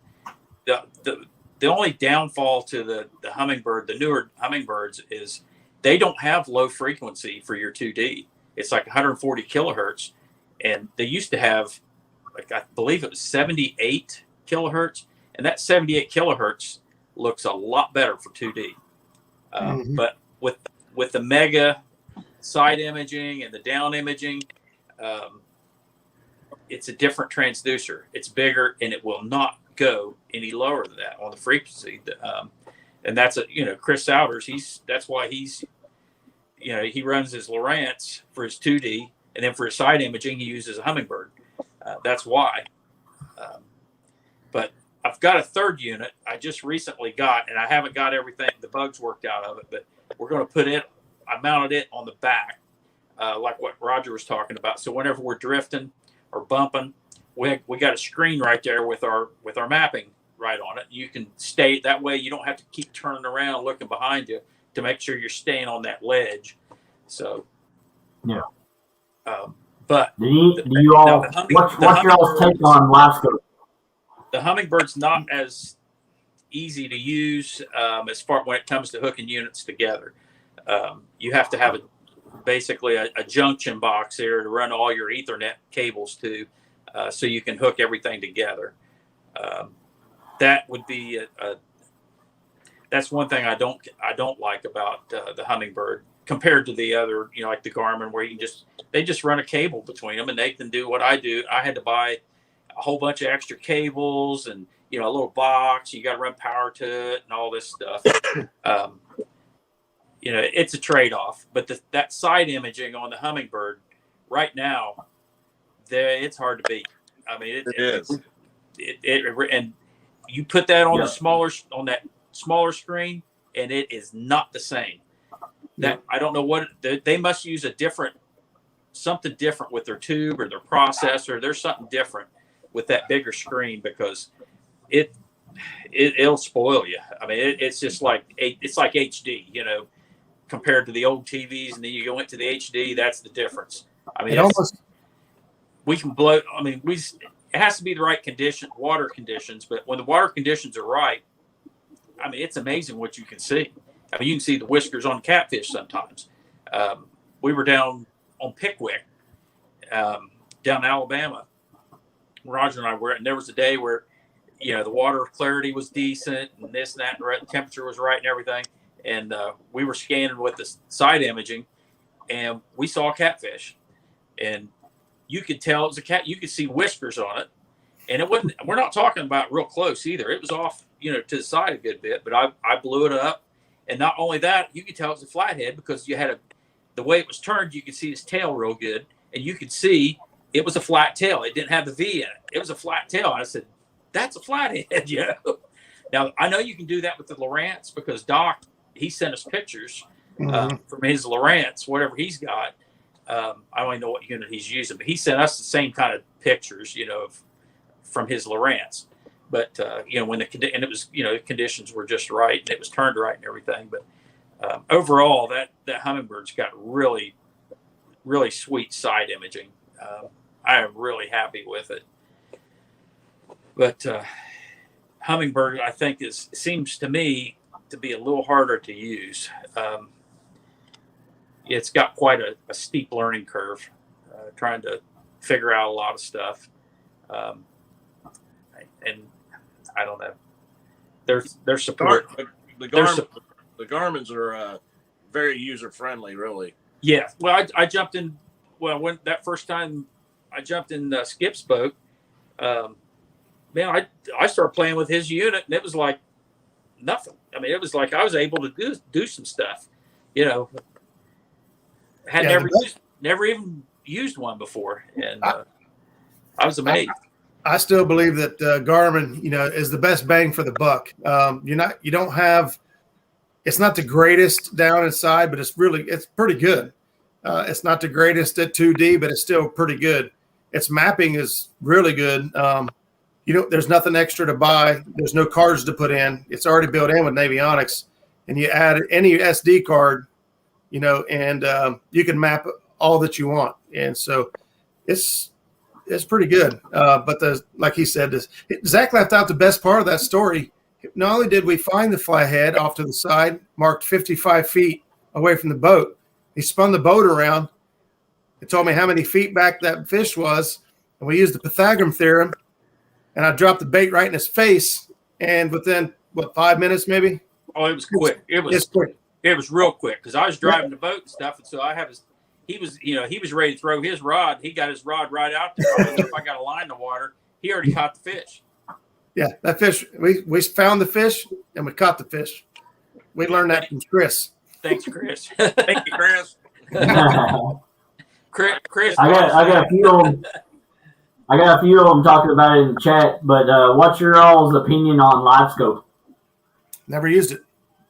only downfall to the Hummingbird, the newer Hummingbirds, is they don't have low frequency for your 2D. It's like 140 kilohertz, and they used to have, like, I believe it was 78 kilohertz, and that 78 kilohertz looks a lot better for 2D. But with the mega side imaging and the down imaging, it's a different transducer. It's bigger, and it will not go any lower than that on the frequency. And that's Chris Souders. That's why he runs his Lowrance for his 2D, and then for his side imaging, he uses a Hummingbird. That's why. But I've got a third unit I just recently got, and I haven't got everything, the bugs worked out of it, but we're going to put it, I mounted it on the back, like what Roger was talking about. So whenever we're drifting or bumping, we got a screen right there with our mapping right on it. You can stay that way. You don't have to keep turning around looking behind you to make sure you're staying on that ledge. So,
yeah.
But
what's your all's take on Lasco?
The Hummingbird's not as easy to use as far when it comes to hooking units together. You have to have basically a junction box here to run all your Ethernet cables to, so you can hook everything together. That would be that's one thing I don't like about the Hummingbird compared to the other, like the Garmin, where they just run a cable between them and they can do what I do. I had to buy a whole bunch of extra cables and a little box. You got to run power to it and all this stuff. It's a trade-off. But that side imaging on the Hummingbird right now, it's hard to beat. I mean, it is. And you put that on that smaller screen, and it is not the same. That I don't know what they must use something different with their tube or their processor. There's something different with that bigger screen because it'll spoil you. I mean, it's just like HD, compared to the old TVs, and then you go into the HD. That's the difference. I mean, we can blow. I mean, it has to be the right water conditions. But when the water conditions are right, I mean, it's amazing what you can see. I mean, you can see the whiskers on catfish sometimes. We were down on Pickwick, down in Alabama. Roger and I were, and there was a day where, the water clarity was decent and this and that, and the temperature was right and everything. And we were scanning with the side imaging, and we saw a catfish, and you could tell it was a cat. You could see whiskers on it, and it wasn't. We're not talking about real close either. It was off, to the side a good bit. But I blew it up, and not only that, you could tell it was a flathead because you had the way it was turned. You could see his tail real good, and you could see it was a flat tail. It didn't have the V in it. It was a flat tail. And I said, "That's a flathead." Now I know you can do that with the Lowrance because Doc, he sent us pictures from his Lowrance, whatever he's got. I don't even know what unit he's using, but he sent us the same kind of pictures, from his Lowrance. But when and it was, the conditions were just right and it was turned right and everything. But overall, that Hummingbird's got really, really sweet side imaging. I am really happy with it. But hummingbird, I think, seems to me to be a little harder to use. It's got quite a steep learning curve, trying to figure out a lot of stuff. And I don't know. Their support.
The Garmins are very user friendly, really.
Yeah. Well, I jumped in. Well, when that first time I jumped in Skip's boat, man, I started playing with his unit, and it was like nothing. I mean, it was like I was able to do some stuff. You know, had never even used one before, and I was amazed.
I still believe that Garmin, is the best bang for the buck. You don't have, it's not the greatest down inside, but it's pretty good. It's not the greatest at 2D, but it's still pretty good. Its mapping is really good. There's nothing extra to buy. There's no cards to put in. It's already built in with Navionics, and you add any SD card, and you can map all that you want. And so it's pretty good. But like he said, Zack left out the best part of that story. Not only did we find the flathead off to the side, marked 55 feet away from the boat, he spun the boat around and told me how many feet back that fish was. And we used the Pythagorean theorem, and I dropped the bait right in his face. And within, 5 minutes maybe?
Oh, it was quick. It was real quick because I was driving the boat and stuff. And so he was ready to throw his rod. He got his rod right out there. I don't know if I got a line in the water. He already caught the fish.
Yeah, that fish, we found the fish and we caught the fish. We learned that from Chris.
Thanks, Chris.
Thank you, Chris.
Chris.
I got a few of them. I got a few of them talking about it in the chat, but what's your all's opinion on live scope?
Never used it.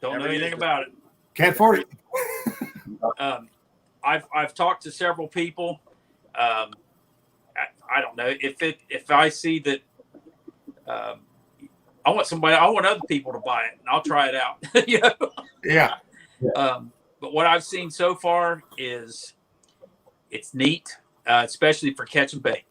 Don't know anything about it.
Can't afford it.
I've talked to several people. I don't know if I see that. I want other people to buy it, and I'll try it out.
Yeah.
But what I've seen so far is it's neat, especially for catching bait.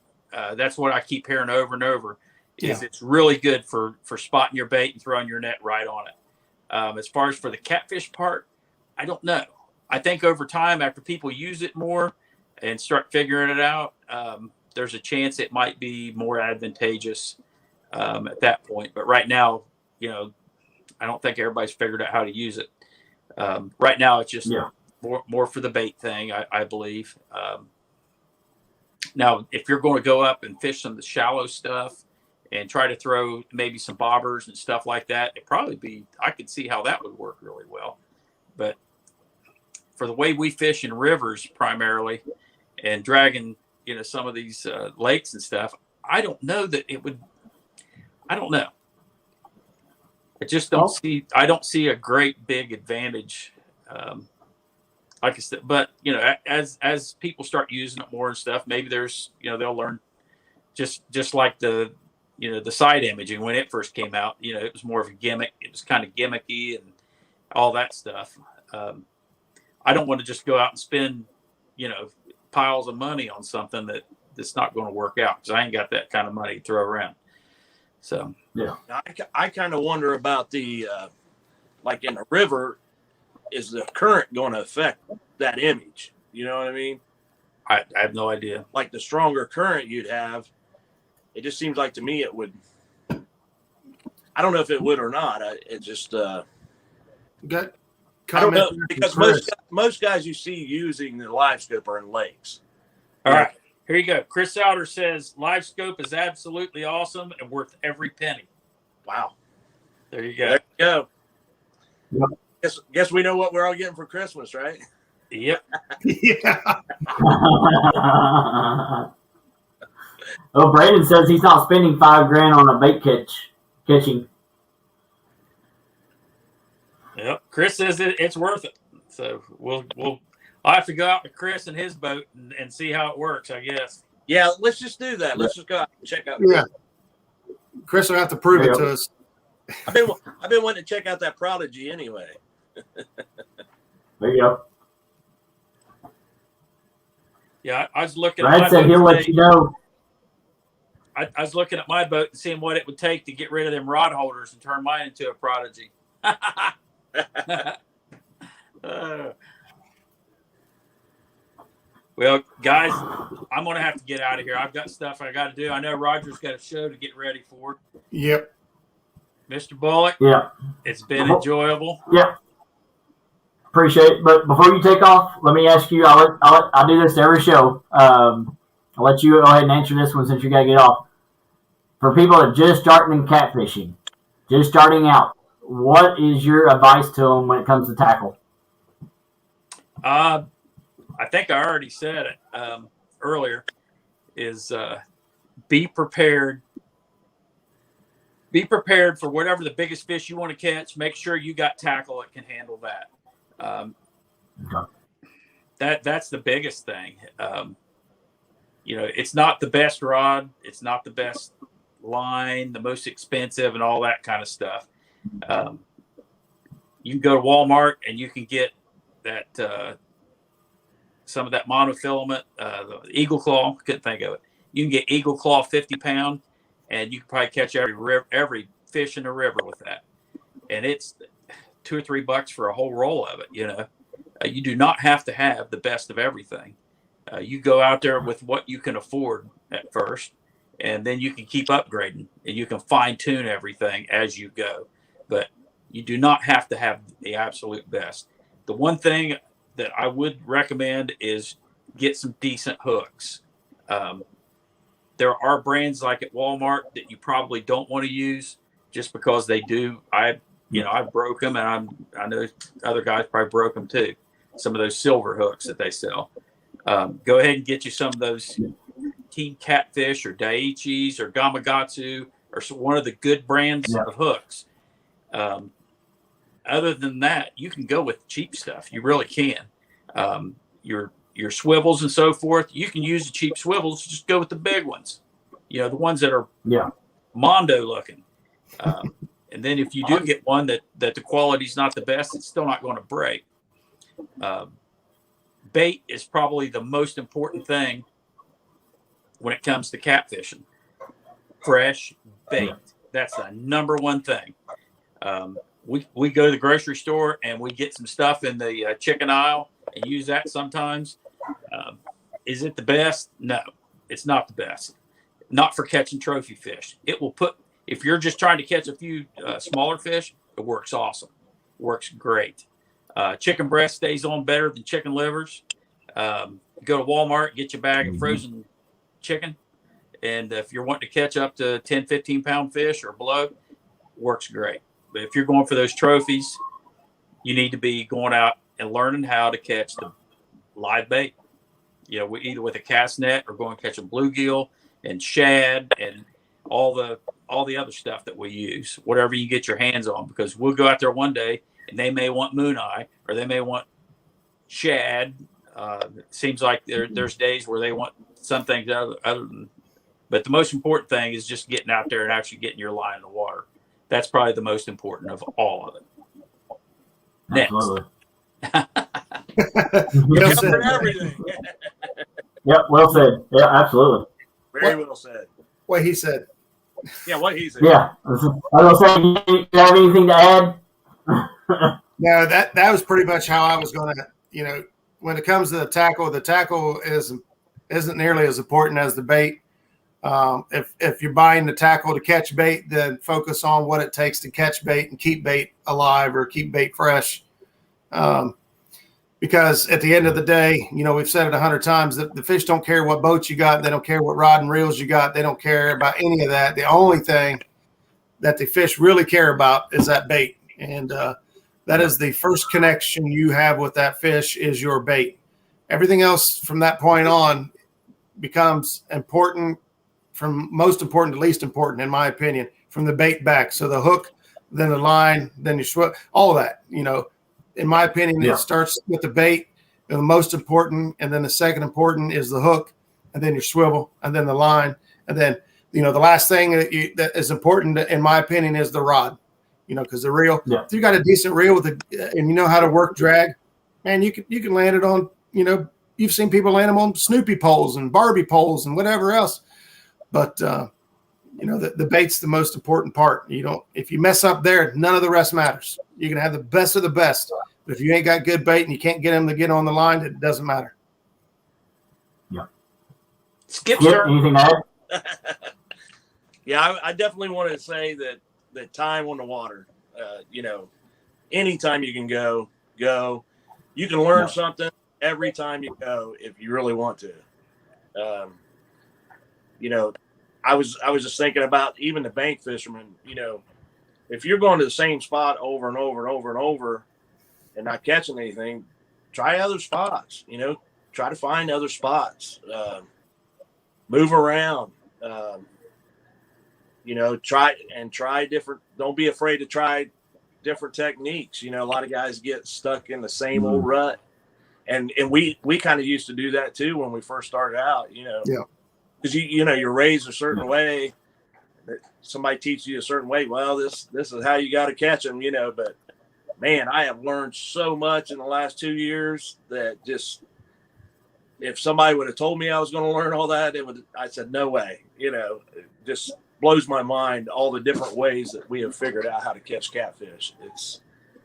That's what I keep hearing over and over. It's really good for spotting your bait and throwing your net right on it. As far as for the catfish part, I don't know. I think over time, after people use it more and start figuring it out, there's a chance it might be more advantageous at that point. But right now, I don't think everybody's figured out how to use it. Right now, it's just more for the bait thing, I believe. Now, if you're going to go up and fish some of the shallow stuff and try to throw maybe some bobbers and stuff like that, I could see how that would work really well. But for the way we fish in rivers primarily and dragging, some of these lakes and stuff, I don't know that it would. I don't know. I just don't see a great big advantage. Like I said, but as people start using it more and stuff, maybe there's, they'll learn just like the side imaging when it first came out, it was more of a gimmick. It was kind of gimmicky and all that stuff. I don't want to just go out and spend, piles of money on something that's not going to work out because I ain't got that kind of money to throw around. So,
yeah,
I kind of wonder about the, like in a river, is the current going to affect that image? You know what I mean?
I have no idea.
Like the stronger current you'd have, it just seems like to me it would. I don't know if it would or not. It just.
Got
I don't know because most guys you see using the live scope are in lakes.
All right, here you go. Chris Souter says live scope is absolutely awesome and worth every penny.
Wow.
There you go.
There you go.
Yep.
Guess we know what we're all getting for Christmas, right?
Yep.
Yeah.
Oh, Brandon says he's not spending $5,000 on a bait catching.
Yep. Chris says it's worth it. So I'll have to go out to Chris and his boat and see how it works, I guess.
Yeah, let's just do that. Let's just go out and check out.
Yeah. Chris will have to prove it to us.
I've been wanting to check out that Prodigy anyway.
There you go.
Yeah, I was looking.
Brad said he'll let you know.
I was looking at my boat and seeing what it would take to get rid of them rod holders and turn mine into a prodigy. Well, guys, I'm going to have to get out of here. I've got stuff I got to do. I know Roger's got a show to get ready for.
Yep.
Mr. Bullock,
Yeah.
it's been enjoyable.
Yeah. Appreciate it. But before you take off, let me ask you, I'll do this every show. I'll let you go ahead and answer this one since you got to get off. For people that are just starting in catfishing, just starting out, what is your advice to them when it comes to tackle?
I think I already said it earlier, is be prepared. Be prepared for whatever the biggest fish you want to catch. Make sure you got tackle that can handle that. That's the biggest thing. It's not the best rod. It's not the best line, the most expensive and all that kind of stuff. You can go to Walmart and you can get that some of that monofilament, the Eagle Claw. Couldn't think of it. You can get Eagle Claw 50-pound, and you can probably catch every fish in the river with that. And it's $2 or $3 for a whole roll of it. You do not have to have the best of everything. You go out there with what you can afford at first, and then you can keep upgrading, and you can fine tune everything as you go. But you do not have to have the absolute best. The one thing that I would recommend is get some decent hooks. There are brands like at Walmart that you probably don't want to use just because they do. I broke them, and I know other guys probably broke them too. Some of those silver hooks that they sell. Go ahead and get you some of those Team Catfish or Daiichi's or Gamakatsu or one of the good brands of hooks. Other than that, you can go with cheap stuff. You really can. Your swivels and so forth, you can use the cheap swivels. Just go with the big ones. The ones that are Mondo looking. And then if you do get one that the quality's not the best, it's still not going to break. Bait is probably the most important thing when it comes to catfishing. Fresh bait. That's the number one thing. We go to the grocery store and we get some stuff in the chicken aisle and use that sometimes. Is it the best? No, it's not the best. Not for catching trophy fish. It will if you're just trying to catch a few smaller fish, it works awesome. Works great. Chicken breast stays on better than chicken livers. Go to Walmart, get your bag of frozen chicken. And if you're wanting to catch up to 10, 15-pound fish or below, works great. But if you're going for those trophies, you need to be going out and learning how to catch the live bait. Either with a cast net or going to catch a bluegill and shad and all the other stuff that we use, whatever you get your hands on, because we'll go out there one day and they may want moon eye or they may want shad. It seems like there's days where they want some things other than, but the most important thing is just getting out there and actually getting your line in the water. That's probably the most important of all of it. Next.
Well said.
Everything.
Yep, well said. Yeah, absolutely.
Very well said.
What he said.
Yeah, what he said.
Yeah. I was going to say, do you have anything to add?
No, that was pretty much how I was going to, when it comes to the tackle isn't nearly as important as the bait. If you're buying the tackle to catch bait, then focus on what it takes to catch bait and keep bait alive or keep bait fresh. Because at the end of the day, we've said it 100 times that the fish don't care what boats you got. They don't care what rod and reels you got. They don't care about any of that. The only thing that the fish really care about is that bait. And that is the first connection you have with that fish is your bait. Everything else from that point on becomes important, from most important to least important, in my opinion, from the bait back. So the hook, then the line, then your swim, all of that, in my opinion, it starts with the bait, the most important, and then the second important is the hook, and then your swivel, and then the line, and then the last thing that is important, in my opinion, is the rod. Because the reel, if you got a decent reel and you know how to work drag, man, you can land it on. You've seen people land them on Snoopy poles and Barbie poles and whatever else, but the bait's the most important part. If you mess up there, none of the rest matters. You can have the best of the best, but if you ain't got good bait and you can't get them to get on the line, it doesn't matter.
Yeah.
Skip, sir.
Anything to add?
Yeah, I definitely want to say that time on the water, anytime you can go. You can learn something every time you go if you really want to. I was just thinking about even the bank fishermen. If you're going to the same spot over and over and over and over and not catching anything, try other spots. Try to find other spots. Move around. Try different. Don't be afraid to try different techniques. A lot of guys get stuck in the same old rut, and we kind of used to do that too when we first started out.
Yeah.
Because you're raised a certain way. Somebody teaches you a certain way. Well, this is how you got to catch them. But man, I have learned so much in the last 2 years that just if somebody would have told me I was going to learn all that, I said no way. It just blows my mind all the different ways that we have figured out how to catch catfish.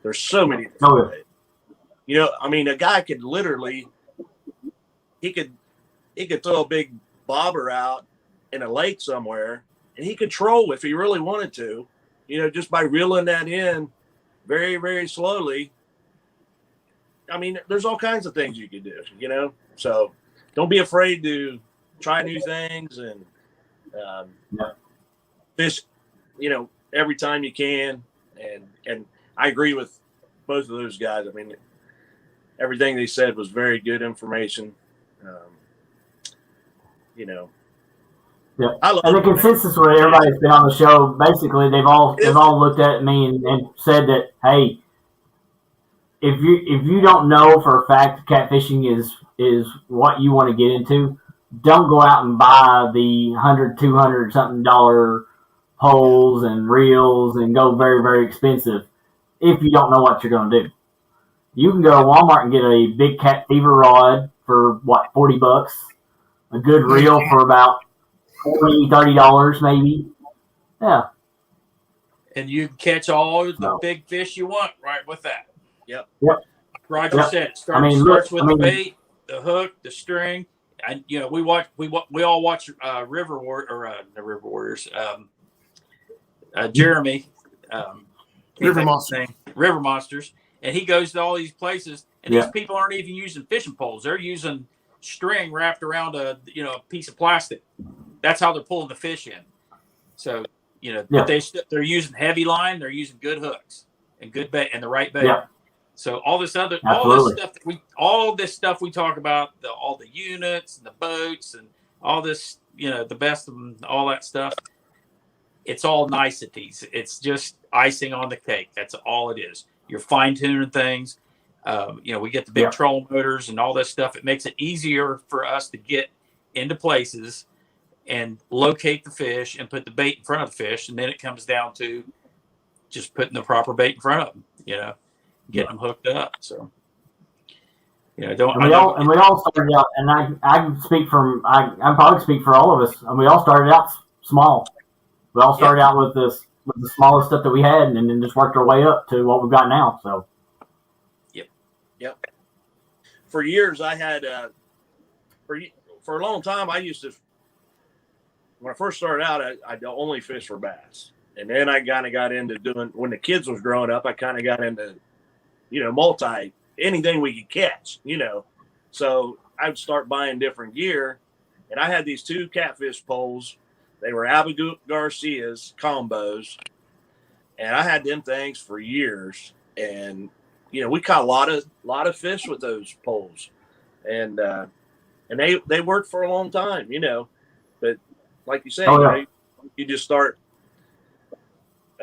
There's so many different ways. A guy could literally he could throw a big bobber out in a lake somewhere and he could troll if he really wanted to, just by reeling that in very, very slowly. There's all kinds of things you could do, so don't be afraid to try new things and fish, every time you can. And I agree with both of those guys. Everything they said was very good information.
Yeah. And the consensus where everybody's been on the show, basically they've all looked at me and said that, hey, if you don't know for a fact catfishing is what you want to get into, don't go out and buy the $100, $200 something poles and reels and go very, very expensive if you don't know what you're going to do. You can go to Walmart and get a big cat fever rod for $40, a good reel for about $20, $30 maybe. Yeah.
And you can catch all the big fish you want right with that.
Yep.
Roger said it starts with the bait, the hook, the string. And we all watch River Warriors. Jeremy, River Monsters, and he goes to all these places, and these people aren't even using fishing poles; they're using string wrapped around a piece of plastic. That's how they're pulling the fish in. So but they're using heavy line, they're using good hooks and good bait and the right bait. Yeah. So all this stuff we talk about, all the units and the boats and all this, the best of them, all that stuff. It's all niceties. It's just icing on the cake. That's all it is. You're fine tuning things. We get the big troll motors and all this stuff. It makes it easier for us to get into places and locate the fish and put the bait in front of the fish. And then it comes down to just putting the proper bait in front of them, getting them hooked up. So, we all started out, and I probably speak for all of us, and we all started out small. We all started out with the smallest stuff that we had, and then just worked our way up to what we've got now. So,
yep. For years, I had for a long time. I used to, when I first started out, I only fish for bass, and then I kind of got into doing, when the kids was growing up, I kind of got into, anything we could catch, So I would start buying different gear, and I had these 2 catfish poles. They were Abigail Garcia's combos, and I had them things for years. And we caught a lot of fish with those poles, and they worked for a long time, But like you say, you just start.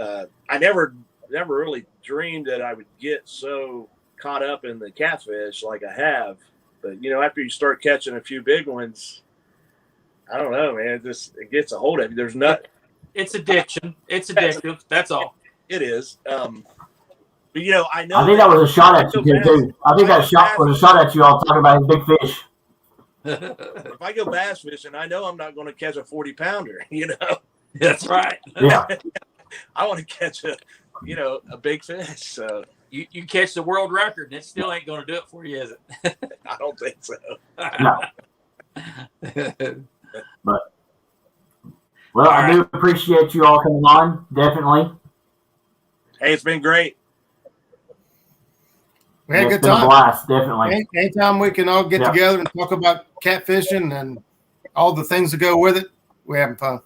I never really dreamed that I would get so caught up in the catfish like I have. But after you start catching a few big ones, I don't know, man. It gets a hold of you. There's nothing. It's addiction. It's addictive. That's all. It is. But I know.
I think that was a shot at you too. I think that shot was a shot at you all talking about big fish.
If I go bass fishing, I know I'm not going to catch a 40-pounder.
That's right.
Yeah.
I want to catch a big fish. So
You catch the world record, and it still ain't going to do it for you, is it?
I don't think so.
No. But well,
All
I do appreciate you all coming on. Definitely.
Hey, it's been great.
We had a
It's
good
been a
time.
blast, definitely.
Anytime we can all get
Yeah.
together and talk about catfishing and all the things that go with it, we're having fun.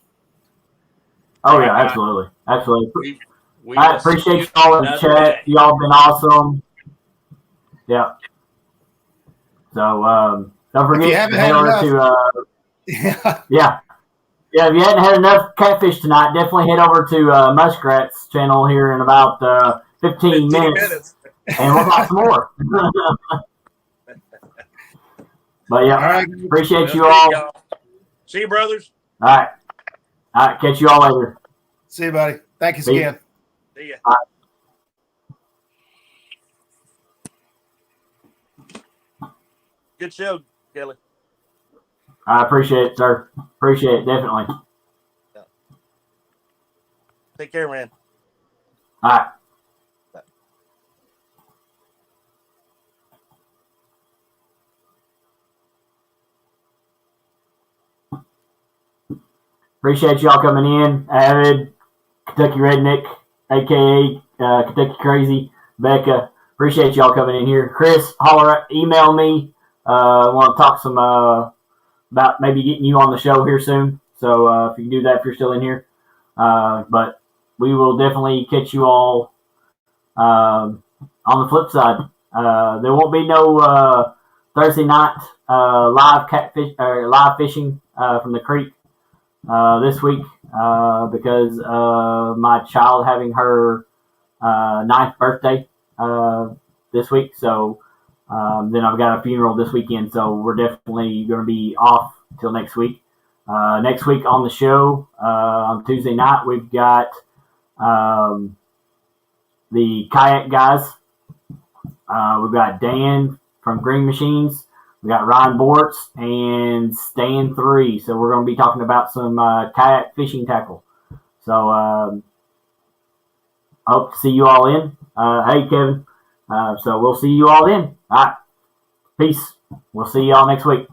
Oh yeah, absolutely. Absolutely.
We
I
will see
appreciate
you
y'all in the
another
chat.
day.
Y'all been awesome. Yeah. So don't
If you
forget
haven't
to head
had
over
enough-
to
Yeah.
yeah. Yeah, if you hadn't had enough catfish tonight, definitely head over to Muskrat's channel here in about 15 minutes. And we'll talk some more. But yeah,
All right.
appreciate you
Well,
all.
y'all. See you, brothers.
All right. All right. Catch you all later.
See you, buddy. Thank you
See you.
again.
See ya. Good show, Kelly.
I appreciate it, sir. Appreciate it, definitely.
Take care, man.
All right. Appreciate y'all coming in. Avid, Kentucky Redneck, a.k.a. Kentucky Crazy, Becca. Appreciate y'all coming in here. Chris, email me. Want to talk some about maybe getting you on the show here soon. So if you can do that if you're still in here. But we will definitely catch you all on the flip side. There won't be no Thursday night live fishing from the creek this week because my child having her 9th birthday this week. So then I've got a funeral this weekend. So we're definitely going to be off till next week. Next week on the show on Tuesday night, we've got the kayak guys. We've got Dan from Green Machines. We got Ryan Bortz and Stan 3. So we're going to be talking about some kayak fishing tackle. So hope to see you all in. Hey, Kevin. So we'll see you all in. All right. Peace. We'll see y'all next week.